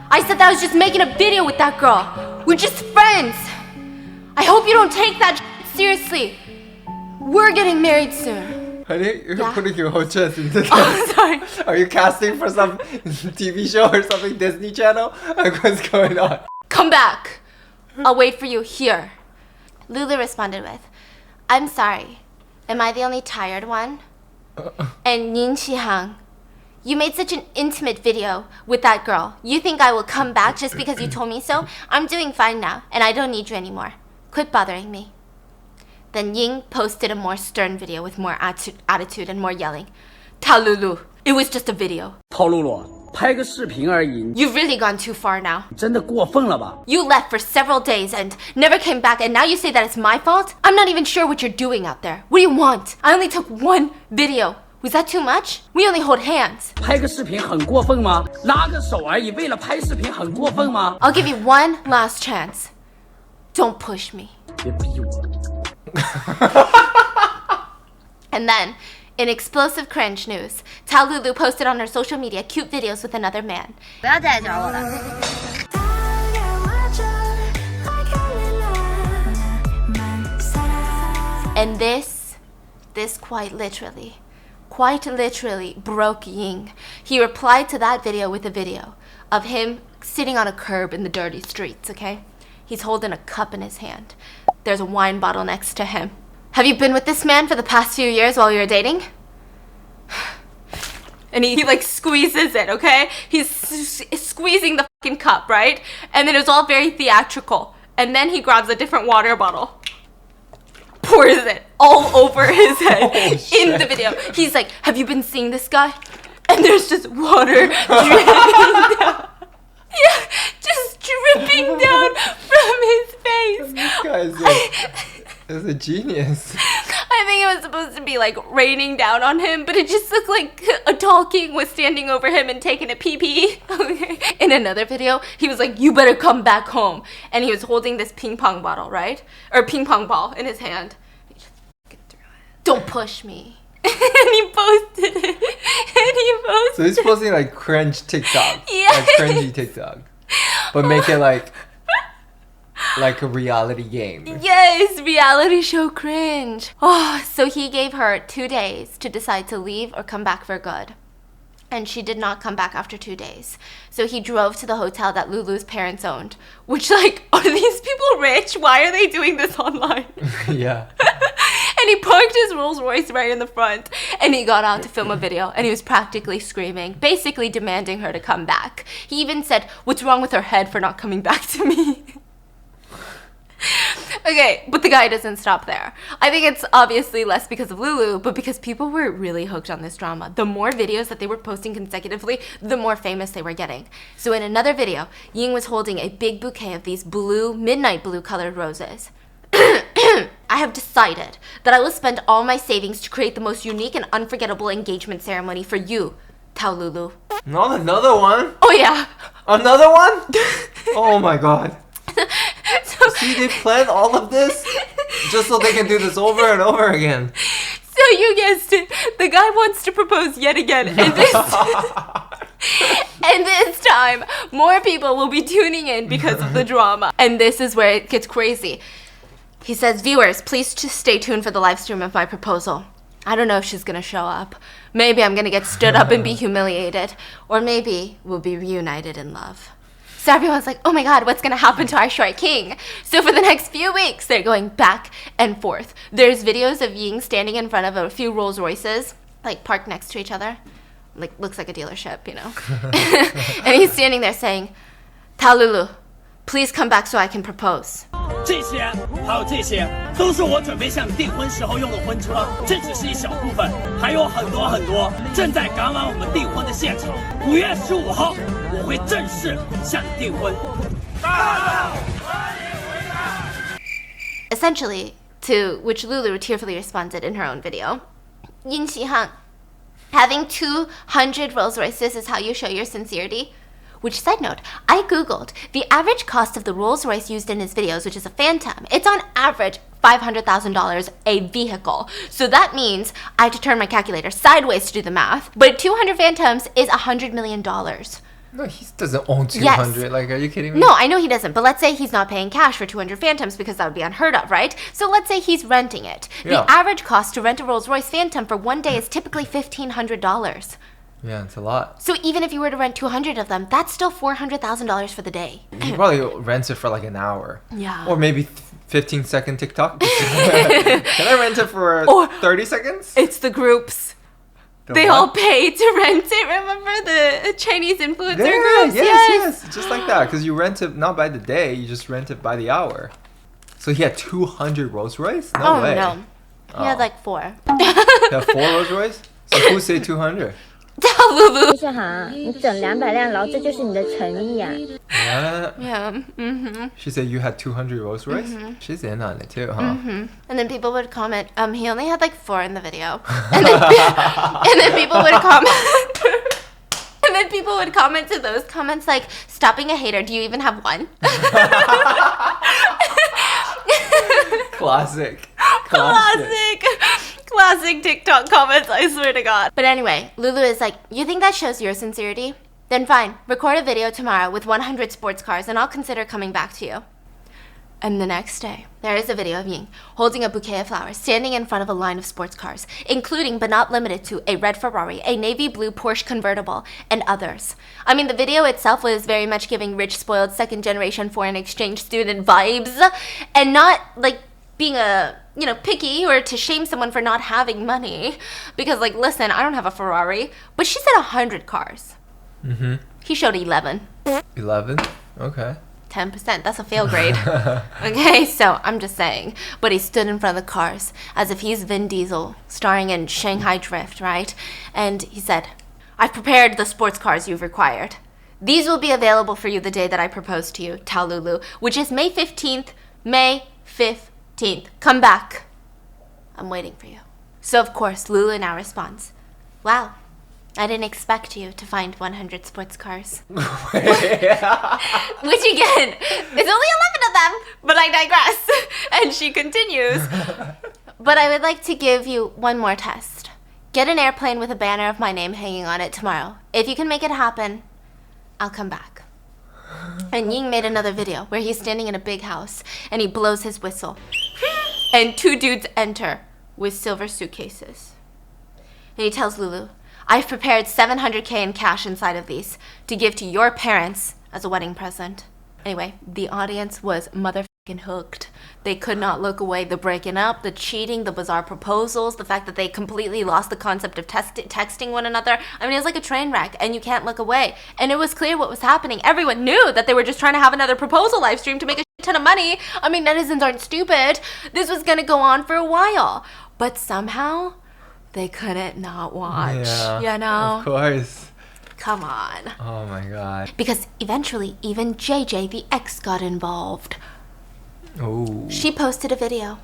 I said that I was just making a video with that girl. We're just friends. I hope you don't take that seriously. We're getting married soon. Honey, you're putting your whole chest into this. Oh, sorry. Are you casting for some TV show or something, Disney Channel? Like, what's going on? Come back. I'll wait for you here. Lulu responded with, I'm sorry. Am I the only tired one? And Yin Qihang, you made such an intimate video with that girl. You think I will come back just because you told me so? I'm doing fine now, and I don't need you anymore. Quit bothering me. Then Ying posted a more stern video with more attitude and more yelling. Ta Lulu, it was just a video. 套露露，拍个视频而已， You've really gone too far now. 真的过分了吧？ You left for several days and never came back, and now you say that it's my fault? I'm not even sure what you're doing out there. What do you want? I only took one video. Was that too much? We only hold hands. 拍个视频很过分吗？拉个手而已，为了拍视频很过分吗？ I'll give you one last chance. Don't push me. 别逼我。 And then, in explosive cringe news, Tao Lulu posted on her social media cute videos with another man. 不要再来找我了。 And this quite literally broke Ying. He replied to that video with a video of him sitting on a curb in the dirty streets, okay? He's holding a cup in his hand. There's a wine bottle next to him. Have you been with this man for the past few years while you were dating? And he like squeezes it, okay? He's squeezing the fucking cup, right? And then it's all very theatrical. And then he grabs a different water bottle. Pours it all over his head in the video. He's like, have you been seeing this guy? And there's just water dripping down. Yeah, just dripping down from his face. This guy is a genius. I think it was supposed to be like raining down on him, but it just looked like a tall king was standing over him and taking a pee-pee. Okay. In another video, he was like, you better come back home. And he was holding this ping pong bottle, right? Or ping pong ball in his hand. He just fucking threw it. Don't push me. And he posted it. So he's posting like cringe TikTok. Yes. Like cringy TikTok. But make it like a reality game. Yes, reality show cringe. Oh, so he gave her 2 days to decide to leave or come back for good. And she did not come back after 2 days. So he drove to the hotel that Lulu's parents owned. Which, like, are these people rich? Why are they doing this online? Yeah. And he parked his Rolls Royce right in the front. And he got out to film a video. And he was practically screaming, basically demanding her to come back. He even said, what's wrong with her head for not coming back to me? Okay, but the guy doesn't stop there. I think it's obviously less because of Lulu, but because people were really hooked on this drama. The more videos that they were posting consecutively, the more famous they were getting. So in another video, Ying was holding a big bouquet of these blue, midnight blue colored roses. I have decided that I will spend all my savings to create the most unique and unforgettable engagement ceremony for you, tell Lulu. Not another one. Oh yeah. Another one? Oh my god. So, See, they planned all of this just so they can do this over and over again. so you guessed it. The guy wants to propose yet again. And this time, more people will be tuning in because of the drama. And this is where it gets crazy. He says, viewers, please just stay tuned for the live stream of my proposal. I don't know if she's gonna show up. Maybe I'm gonna get stood up and be humiliated. Or maybe we'll be reunited in love. So everyone's like, oh my god, what's gonna happen to our short king? So for the next few weeks, they're going back and forth. There's videos of Ying standing in front of a few Rolls Royces, like parked next to each other. Like, looks like a dealership, you know? And he's standing there saying, tell Lulu, please come back so I can propose. 这些还有这些都是我准备向你订婚时候用的婚车，这只是一小部分，还有很多很多正在赶往我们订婚的现场。5月15号，我会正式向你订婚。Essentially, to which Lulu tearfully responded in her own video, Yin Xihang, having 200 Rolls Royces is how you show your sincerity? Which, side note, I googled the average cost of the Rolls Royce used in his videos, which is a Phantom. It's on average $500,000 a vehicle. So that means I had to turn my calculator sideways to do the math. But 200 Phantoms is $100 million. No, he doesn't own 200. Yes. Like, are you kidding me? No, I know he doesn't. But let's say he's not paying cash for 200 Phantoms because that would be unheard of, right? So let's say he's renting it. Yeah. The average cost to rent a Rolls Royce Phantom for one day is typically $1,500. Yeah, it's a lot. So even if you were to rent 200 of them, that's still $400,000 for the day. He probably rents it for like an hour. Yeah. Or maybe 15-second TikTok. Can I rent it for Or- 30 seconds? It's the groups. They what? all pay to rent it. Remember the Chinese influencer Yeah, groups? yes. Just like that. Because you rent it not by the day, you just rent it by the hour. So he had 200 Rolls Royce? No way. No. He had like 4. He had 4 Rolls Royce? So who say 200? Tell Lulu. 是哈，你整200辆楼，这就是你的诚意啊！ Yeah. Yeah. She said you had 200 Rolls Royce? She's in on it too, huh? And then people would comment, he only had like 4 in the video. And then people would comment. And then people would comment to those comments like, stop being a hater, do you even have 1? Classic. Classic TikTok comments, I swear to God. But anyway, Lulu is like, you think that shows your sincerity? Then fine, record a video tomorrow with 100 sports cars and I'll consider coming back to you. And the next day, there is a video of Ying holding a bouquet of flowers, standing in front of a line of sports cars, including but not limited to a red Ferrari, a navy blue Porsche convertible, and others. I mean, the video itself was very much giving rich, spoiled, second-generation foreign exchange student vibes, and not like being a, picky or to shame someone for not having money. Because, like, listen, I don't have a Ferrari, but she said 100 cars. Mm-hmm. He showed 11. 11? Okay. 10%. That's a fail grade. Okay, so I'm just saying. But he stood in front of the cars as if he's Vin Diesel, starring in Shanghai Drift, right? And he said, I've prepared the sports cars you've required. These will be available for you the day that I propose to you, tell Lulu, which is May 15th. May 15th. Come back. I'm waiting for you. So, of course, Lulu now responds, wow, I didn't expect you to find 100 sports cars. Which again, it's only 11 of them, but I digress. And she continues. But I would like to give you one more test. Get an airplane with a banner of my name hanging on it tomorrow. If you can make it happen, I'll come back. And Ying made another video where he's standing in a big house and he blows his whistle. And 2 dudes enter with silver suitcases. And he tells Lulu, I've prepared $700K in cash inside of these to give to your parents as a wedding present. Anyway, the audience was motherfucking hooked. They could not look away. The breaking up, the cheating, the bizarre proposals, the fact that they completely lost the concept of texting one another. I mean, it was like a train wreck, and you can't look away. And it was clear what was happening. Everyone knew that they were just trying to have another proposal live stream to make a ton of money. I mean, netizens aren't stupid. This was gonna go on for a while. But somehow, they couldn't not watch. Yeah, of course. Come on. Oh my god. Because eventually, even JJ, the ex, got involved. Oh. She posted a video,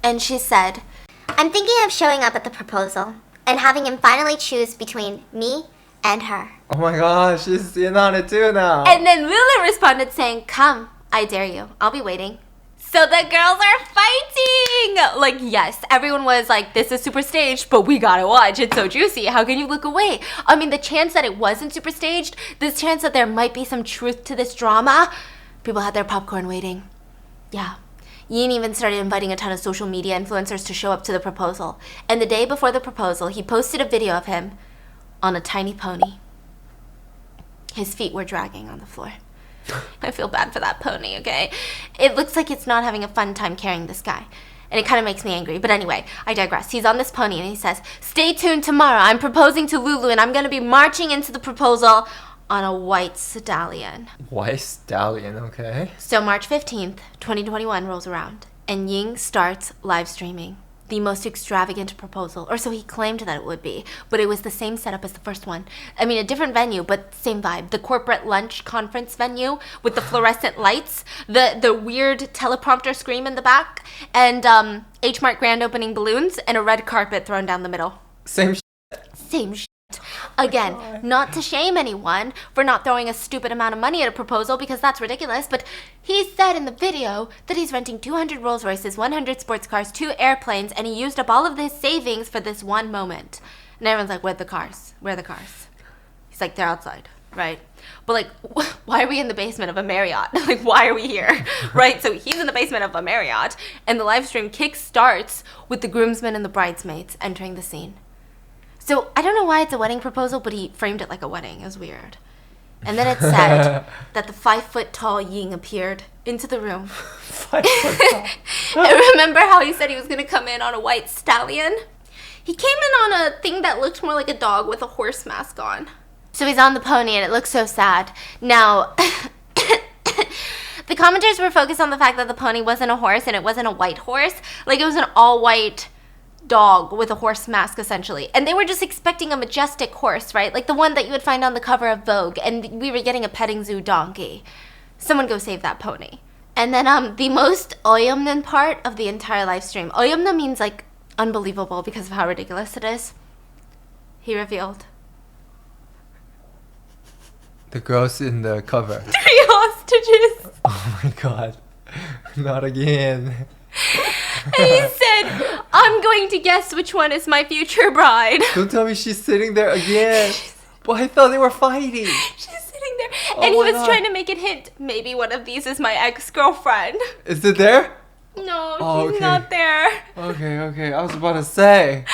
and she said, I'm thinking of showing up at the proposal and having him finally choose between me and her. Oh my gosh, she's in on it too now. And then Lulu responded saying, "Come, I dare you. I'll be waiting." So the girls are fighting! Like, yes, everyone was like, this is super staged, but we gotta watch. It's so juicy. How can you look away? I mean, the chance that it wasn't super staged, this chance that there might be some truth to this drama, people had their popcorn waiting. Yeah. Ying even started inviting a ton of social media influencers to show up to the proposal. And the day before the proposal, he posted a video of him on a tiny pony. His feet were dragging on the floor. I feel bad for that pony, okay? It looks like it's not having a fun time carrying this guy. And it kind of makes me angry. But anyway, I digress. He's on this pony and he says, "Stay tuned tomorrow. I'm proposing to Lulu and I'm going to be marching into the proposal on a white stallion." White stallion, okay. So March 15th, 2021 rolls around and Ying starts live streaming. The most extravagant proposal, or so he claimed that it would be, but it was the same setup as the first one. I mean, a different venue, but same vibe. The corporate lunch conference venue with the fluorescent lights, the weird teleprompter screen in the back, and H Mart grand opening balloons, and a red carpet thrown down the middle. Same Same shit. Again, not to shame anyone for not throwing a stupid amount of money at a proposal because that's ridiculous, but he said in the video that he's renting 200 Rolls Royces, 100 sports cars, 2 airplanes, and he used up all of his savings for this one moment. And everyone's like, where are the cars? Where are the cars? He's like, they're outside, right? But like, why are we in the basement of a Marriott? Like, why are we here, right? So he's in the basement of a Marriott, and the live stream kick starts with the groomsmen and the bridesmaids entering the scene. So I don't know why it's a wedding proposal, but he framed it like a wedding. It was weird. And then it said that the 5-foot-tall Ying appeared into the room. 5 foot tall. And remember how he said he was going to come in on a white stallion? He came in on a thing that looked more like a dog with a horse mask on. So he's on the pony and it looks so sad. Now, the commenters were focused on the fact that the pony wasn't a horse and it wasn't a white horse. Like, it was an all-white dog with a horse mask, essentially. And they were just expecting a majestic horse, right? Like the one that you would find on the cover of Vogue. And we were getting a petting zoo donkey. Someone go save that pony. And then the most oyomnan part of the entire live stream. Oyomna means like unbelievable because of how ridiculous it is. He revealed The girls in the cover. 3 hostages. Oh my god. Not again. And he said, "I'm going to guess which one is my future bride." Don't tell me she's sitting there again. Well, I thought they were fighting. She's sitting there. And he my was God. trying to make it hint, maybe one of these is my ex-girlfriend. Is it there? No, Oh, she's okay. not there. Okay. I was about to say.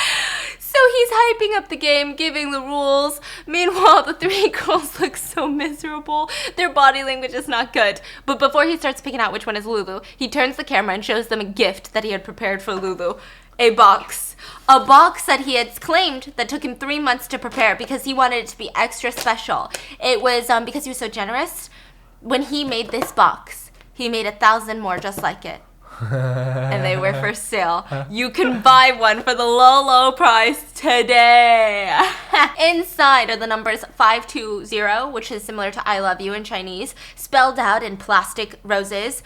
So he's hyping up the game, giving the rules. Meanwhile, the 3 girls look so miserable. Their body language is not good. But before he starts picking out which one is Lulu, he turns the camera and shows them a gift that he had prepared for Lulu. A box. A box that he had claimed that took him 3 months to prepare because he wanted it to be extra special. It was because he was so generous. When he made this box, he made 1,000 more just like it. And they were for sale. You can buy one for the low price today. Inside are the numbers 520, which is similar to I love you in Chinese, spelled out in plastic roses,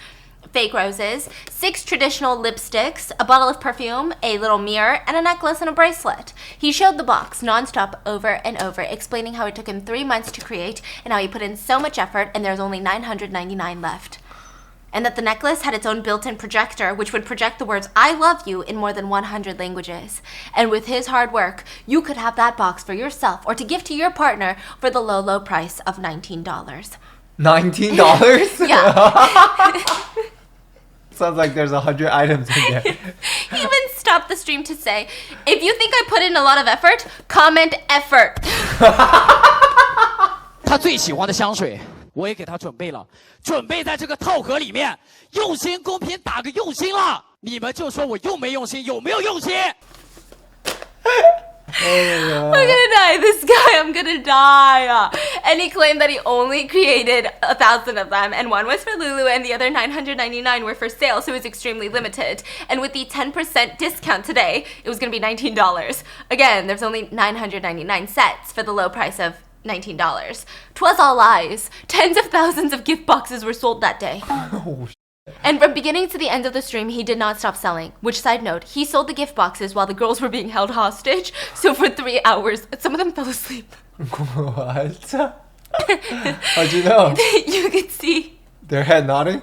fake roses, 6 traditional lipsticks, a bottle of perfume, a little mirror, and a necklace and a bracelet. He showed the box nonstop over and over, explaining how it took him 3 months to create and how he put in so much effort and there's only 999 left. And that the necklace had its own built-in projector, which would project the words "I love you" in more than 100 languages. And with his hard work, you could have that box for yourself or to give to your partner for the low price of $19. $19? Yeah. Sounds like there's 100 items in there. He even stopped the stream to say, "If you think I put in a lot of effort, comment effort." 他最喜欢的香水，我也给他准备了，准备在这个套盒里面，用心公屏打个用心了，你们就说我用没用心，有没有用心？ I'm gonna die. This guy, I'm gonna die. And he claimed that he only created 1,000 of them, and one was for Lulu, and the other 999 were for sale, so it was extremely limited. And with the 10% discount today, it was gonna be $19. Again, there's only 999 sets for the low price of $19. 'Twas all lies. Tens of thousands of gift boxes were sold that day. Oh, And from beginning to the end of the stream, he did not stop selling. Which, side note, he sold the gift boxes while the girls were being held hostage. So for 3 hours, some of them fell asleep. What? How'd you know? You could see Their head nodding?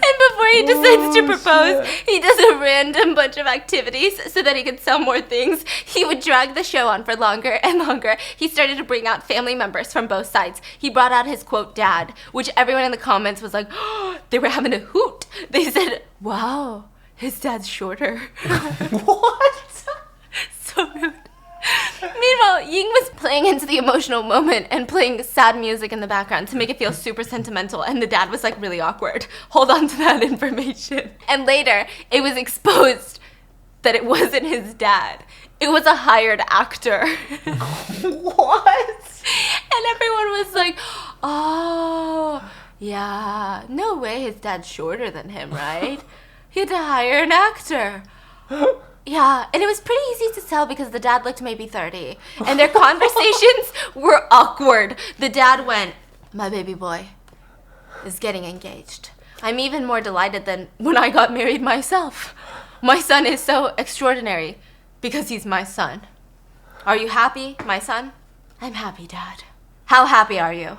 And before he decides to propose, he does a random bunch of activities so that he could sell more things. He would drag the show on for longer and longer. He started to bring out family members from both sides. He brought out his, quote, dad, which everyone in the comments was like, oh, they were having a hoot. They said, wow, his dad's shorter. What? So rude. Meanwhile, Ying was playing into the emotional moment and playing sad music in the background to make it feel super sentimental, and the dad was like really awkward. Hold on to that information. And later, it was exposed that it wasn't his dad. It was a hired actor. What? And everyone was like, oh, yeah, no way his dad's shorter than him, right? He had to hire an actor. Yeah, and it was pretty easy to tell because the dad looked maybe 30. And their conversations were awkward. The dad went, my baby boy is getting engaged. I'm even more delighted than when I got married myself. My son is so extraordinary because he's my son. Are you happy, my son? I'm happy, Dad. How happy are you?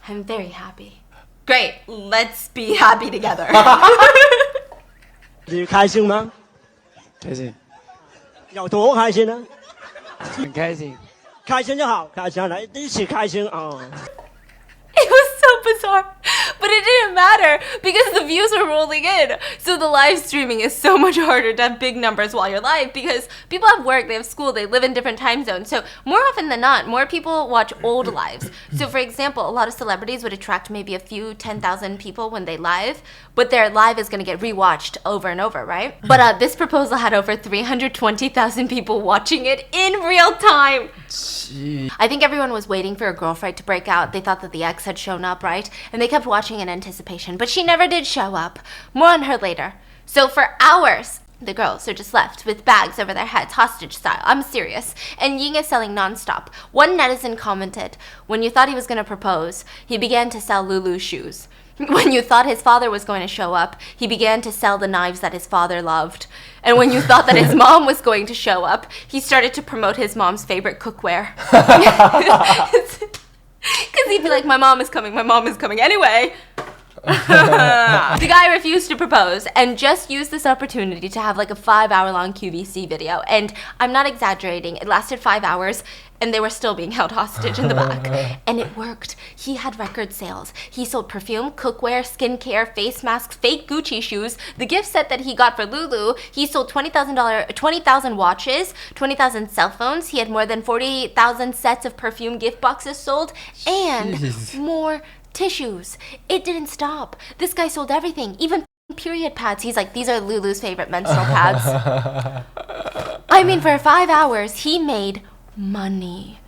I'm very happy. Great, let's be happy together. 你开心吗？开心，有多开心呢？很开心。开心就好，开心来一起开心啊！ It was so bizarre, but it didn't matter because the views were rolling in. So the live streaming is so much harder to have big numbers while you're live because people have work, they have school, they live in different time zones. So more often than not, more people watch old lives. So for example, a lot of celebrities would attract maybe a few 10,000 people when they live, but their live is going to get rewatched over and over, right? But this proposal had over 320,000 people watching it in real time. Jeez. I think everyone was waiting for a girlfriend to break out. They thought that the ex had shown up, right? And they kept watching in anticipation, but she never did show up. More on her later. So for hours, the girls are just left with bags over their heads, hostage style. I'm serious. And Ying is selling nonstop. One netizen commented, when you thought he was going to propose, he began to sell Lulu shoes. When you thought his father was going to show up, he began to sell the knives that his father loved. And when you thought that his mom was going to show up, he started to promote his mom's favorite cookware. Because he'd be like, my mom is coming anyway. The guy refused to propose and just used this opportunity to have like a 5-hour-long QVC video. And I'm not exaggerating, it lasted 5 hours and they were still being held hostage in the back. And it worked. He had record sales. He sold perfume, cookware, skincare, face masks, fake Gucci shoes, the gift set that he got for Lulu. He sold $20,000 watches, 20,000 cell phones. He had more than 40,000 sets of perfume gift boxes sold and more tissues. It didn't stop. This guy sold everything, even period pads. He's like, these are Lulu's favorite menstrual pads. I mean, for 5 hours, he made money.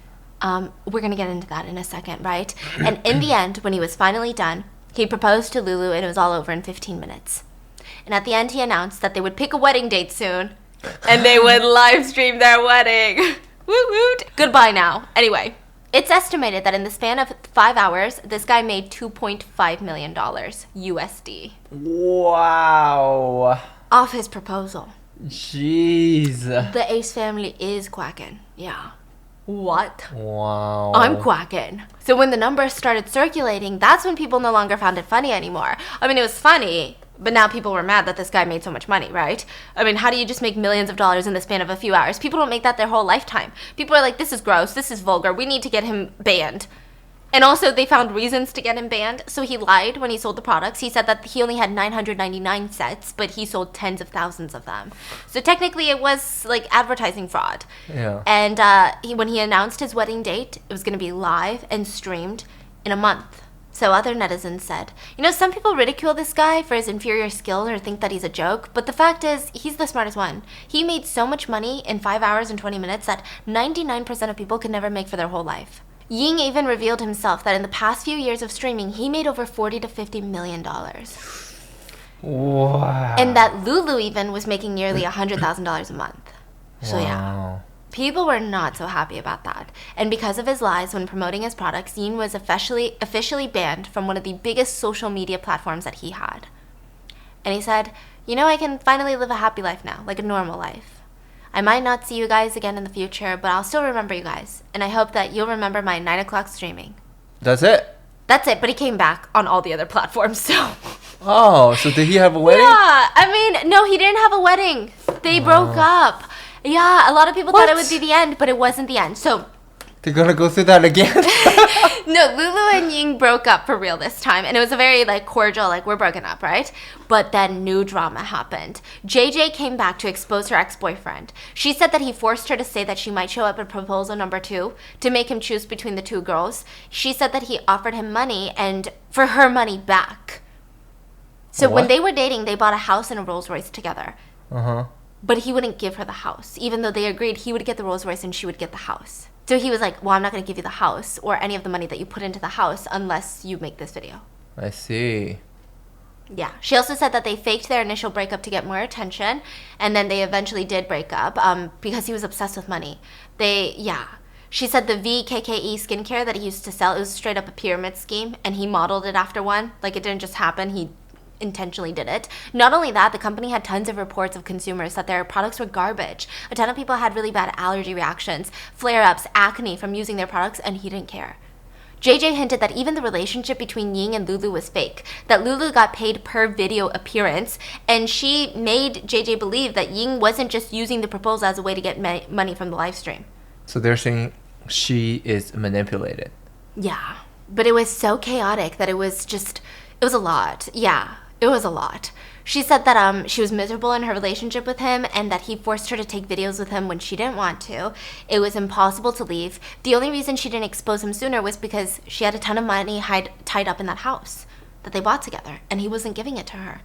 We're gonna get into that in a second, right? And in the end, when he was finally done, he proposed to Lulu and it was all over in 15 minutes. And at the end, he announced that they would pick a wedding date soon and they would live stream their wedding. Woot woot. Goodbye now. Anyway, it's estimated that in the span of 5 hours, this guy made $2.5 million USD. Wow. Off his proposal. Jeez. The Ace family is quacking. Yeah. What? Wow. I'm quacking. So when the numbers started circulating, that's when people no longer found it funny anymore. I mean, it was funny, but now people were mad that this guy made so much money, right? I mean, how do you just make millions of dollars in the span of a few hours? People don't make that their whole lifetime. People are like, this is gross, this is vulgar, we need to get him banned. And also, they found reasons to get him banned, so he lied when he sold the products. He said that he only had 999 sets, but he sold tens of thousands of them. So technically, it was like advertising fraud. Yeah. And when he announced his wedding date, it was going to be live and streamed in a month. So other netizens said, you know, some people ridicule this guy for his inferior skill or think that he's a joke, but the fact is, he's the smartest one. He made so much money in 5 hours and 20 minutes that 99% of people could never make for their whole life. Ying even revealed himself that in the past few years of streaming, he made over $40 to $50 million. Wow. And that Lulu even was making nearly $100,000 a month. So yeah, People were not so happy about that. And because of his lies when promoting his products, Ying was officially banned from one of the biggest social media platforms that he had. And he said, I can finally live a happy life now, like a normal life. I might not see you guys again in the future, but I'll still remember you guys. And I hope that you'll remember my 9 o'clock streaming. That's it? That's it, but he came back on all the other platforms, so... Oh, so did he have a wedding? Yeah, no, he didn't have a wedding. They broke up. Yeah, a lot of people thought it would be the end, but it wasn't the end. So they're gonna go through that again? No, Lulu and Ying broke up for real this time, and it was a very cordial, we're broken up, right? But then new drama happened. JJ came back to expose her ex-boyfriend. She said that he forced her to say that she might show up at proposal number 2 to make him choose between the 2 girls. She said that he offered him money and for her money back. So when they were dating, they bought a house and a Rolls Royce together. But he wouldn't give her the house, even though they agreed he would get the Rolls Royce and she would get the house. So he was like, well, I'm not going to give you the house or any of the money that you put into the house unless you make this video. I see. Yeah. She also said that they faked their initial breakup to get more attention, and then they eventually did break up because he was obsessed with money. She said the VKKE skincare that he used to sell, it was straight up a pyramid scheme, and he modeled it after one. It didn't just happen. He intentionally did it. Not only that, the company had tons of reports of consumers that their products were garbage. A ton of people had really bad allergy reactions, flare-ups, acne from using their products, and he didn't care. JJ hinted that even the relationship between Ying and Lulu was fake, that Lulu got paid per video appearance, and she made JJ believe that Ying wasn't just using the proposal as a way to get money from the live stream. So they're saying she is manipulated. Yeah, but it was so chaotic that it was a lot. Yeah. It was a lot. She said that she was miserable in her relationship with him and that he forced her to take videos with him when she didn't want to. It was impossible to leave. The only reason she didn't expose him sooner was because she had a ton of money tied up in that house that they bought together, and he wasn't giving it to her.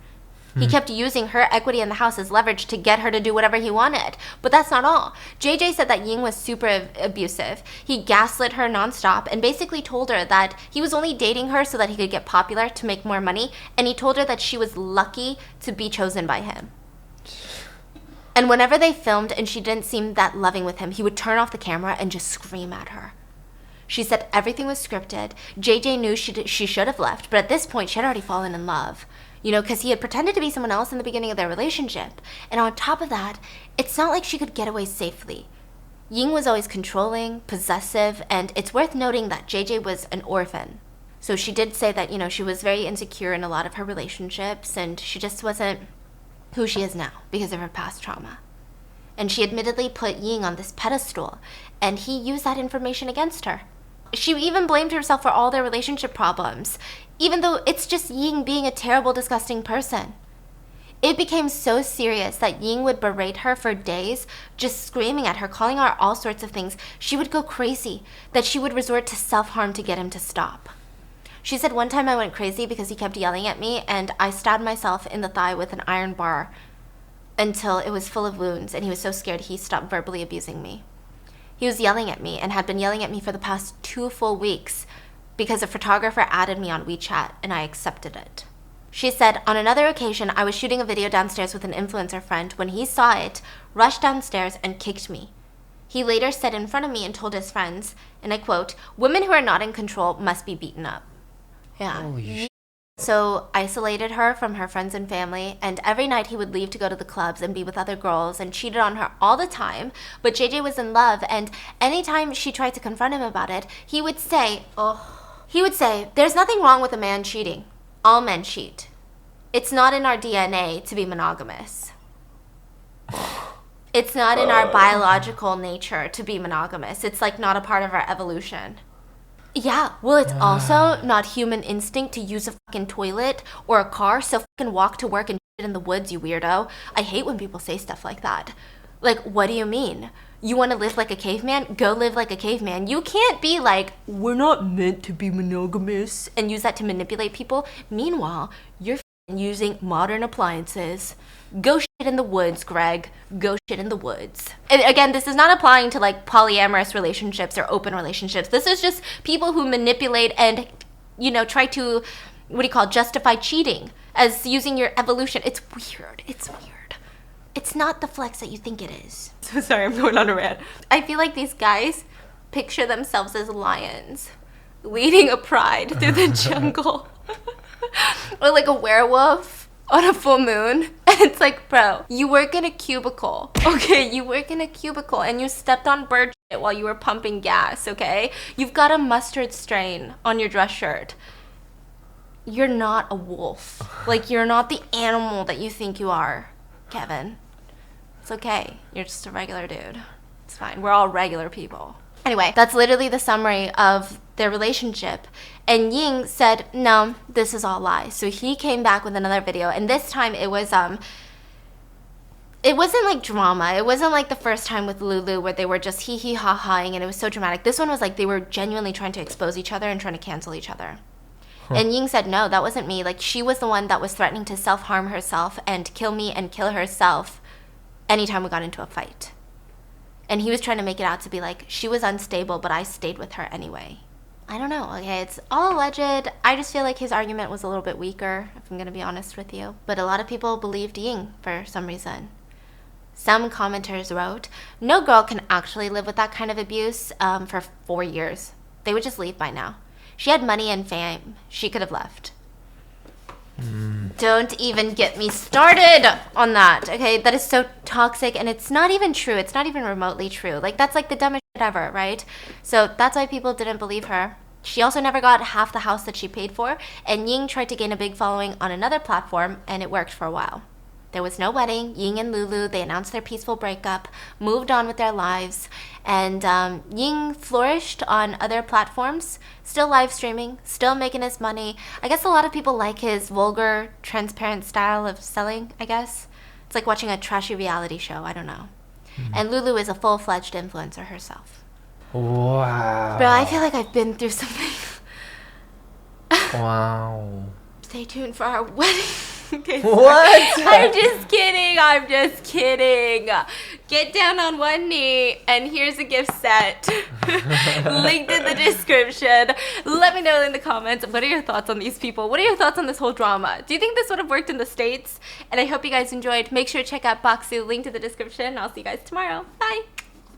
He kept using her equity in the house as leverage to get her to do whatever he wanted. But that's not all. JJ said that Ying was super abusive. He gaslit her nonstop and basically told her that he was only dating her so that he could get popular to make more money. And he told her that she was lucky to be chosen by him. And whenever they filmed and she didn't seem that loving with him, he would turn off the camera and just scream at her. She said everything was scripted. JJ knew she should have left, but at this point she had already fallen in love. Because he had pretended to be someone else in the beginning of their relationship. And on top of that, it's not like she could get away safely. Ying was always controlling, possessive, and it's worth noting that JJ was an orphan. So she did say that, she was very insecure in a lot of her relationships, and she just wasn't who she is now because of her past trauma. And she admittedly put Ying on this pedestal, and he used that information against her. She even blamed herself for all their relationship problems, even though it's just Ying being a terrible, disgusting person. It became so serious that Ying would berate her for days, just screaming at her, calling her all sorts of things. She would go crazy, that she would resort to self-harm to get him to stop. She said one time I went crazy because he kept yelling at me, and I stabbed myself in the thigh with an iron bar until it was full of wounds, and he was so scared he stopped verbally abusing me. He was yelling at me and had been yelling at me for the past 2 full weeks because a photographer added me on WeChat and I accepted it. She said, on another occasion, I was shooting a video downstairs with an influencer friend when he saw it, rushed downstairs and kicked me. He later said in front of me and told his friends, and I quote, "Women who are not in control must be beaten up." Yeah. So isolated her from her friends and family, and every night he would leave to go to the clubs and be with other girls and cheated on her all the time. But JJ was in love, and anytime she tried to confront him about it, he would say, there's nothing wrong with a man cheating. All men cheat. It's not in our DNA to be monogamous. It's not in our biological nature to be monogamous. It's not a part of our evolution. Yeah, well, it's also not human instinct to use a fucking toilet or a car, so fucking walk to work and shit in the woods, you weirdo. I hate when people say stuff like that. What do you mean? You want to live like a caveman? Go live like a caveman. You can't be we're not meant to be monogamous, and use that to manipulate people. Meanwhile, you're using modern appliances. Go shit in the woods, Greg. Go shit in the woods. And again, this is not applying to polyamorous relationships or open relationships. This is just people who manipulate and, try to, justify cheating as using your evolution. It's weird. It's weird. It's not the flex that you think it is. So sorry, I'm going on a rant. I feel like these guys picture themselves as lions leading a pride through the jungle. Or like a werewolf on a full moon. And it's like, bro, you work in a cubicle. Okay, you work in a cubicle and you stepped on bird shit while you were pumping gas, okay? You've got a mustard stain on your dress shirt. You're not a wolf. Like, you're not the animal that you think you are, Kevin. It's okay. You're just a regular dude. It's fine. We're all regular people. Anyway, that's literally the summary of their relationship. And Ying said, no, this is all lies. So he came back with another video. And this time it wasn't like drama. It wasn't like the first time with Lulu where they were just hee ha haing and it was so dramatic. This one was like they were genuinely trying to expose each other and trying to cancel each other. And Ying said, no, that wasn't me. Like, she was the one that was threatening to self-harm herself and kill me and kill herself anytime we got into a fight. And he was trying to make it out to be like, she was unstable, but I stayed with her anyway. I don't know, okay? It's all alleged. I just feel like his argument was a little bit weaker, if I'm going to be honest with you. But a lot of people believed Ying for some reason. Some commenters wrote, no girl can actually live with that kind of abuse for 4 years. They would just leave by now. She had money and fame. She could have left. Don't even get me started on that, okay? That is so toxic, and it's not even true. It's not even remotely true. Like, that's like the dumbest shit ever, right? So that's why people didn't believe her. She also never got half the house that she paid for, and Ying tried to gain a big following on another platform, and it worked for a while. There was no wedding. Ying and Lulu, they announced their peaceful breakup, moved on with their lives, and Ying flourished on other platforms, still live streaming, still making his money. I guess a lot of people like his vulgar, transparent style of selling, I guess. It's like watching a trashy reality show, I don't know. And Lulu is a full-fledged influencer herself. Wow. Bro, I feel like I've been through something. Wow. Stay tuned for our wedding. Okay, What? I'm just kidding. I'm just kidding. Get down on one knee, and here's a gift set. Linked in the description. Let me know in the comments, what are your thoughts on these people? What are your thoughts on this whole drama? Do you think this would have worked in the States? And I hope you guys enjoyed. Make sure to check out Bokksu, linked in the description. I'll see you guys tomorrow. Bye.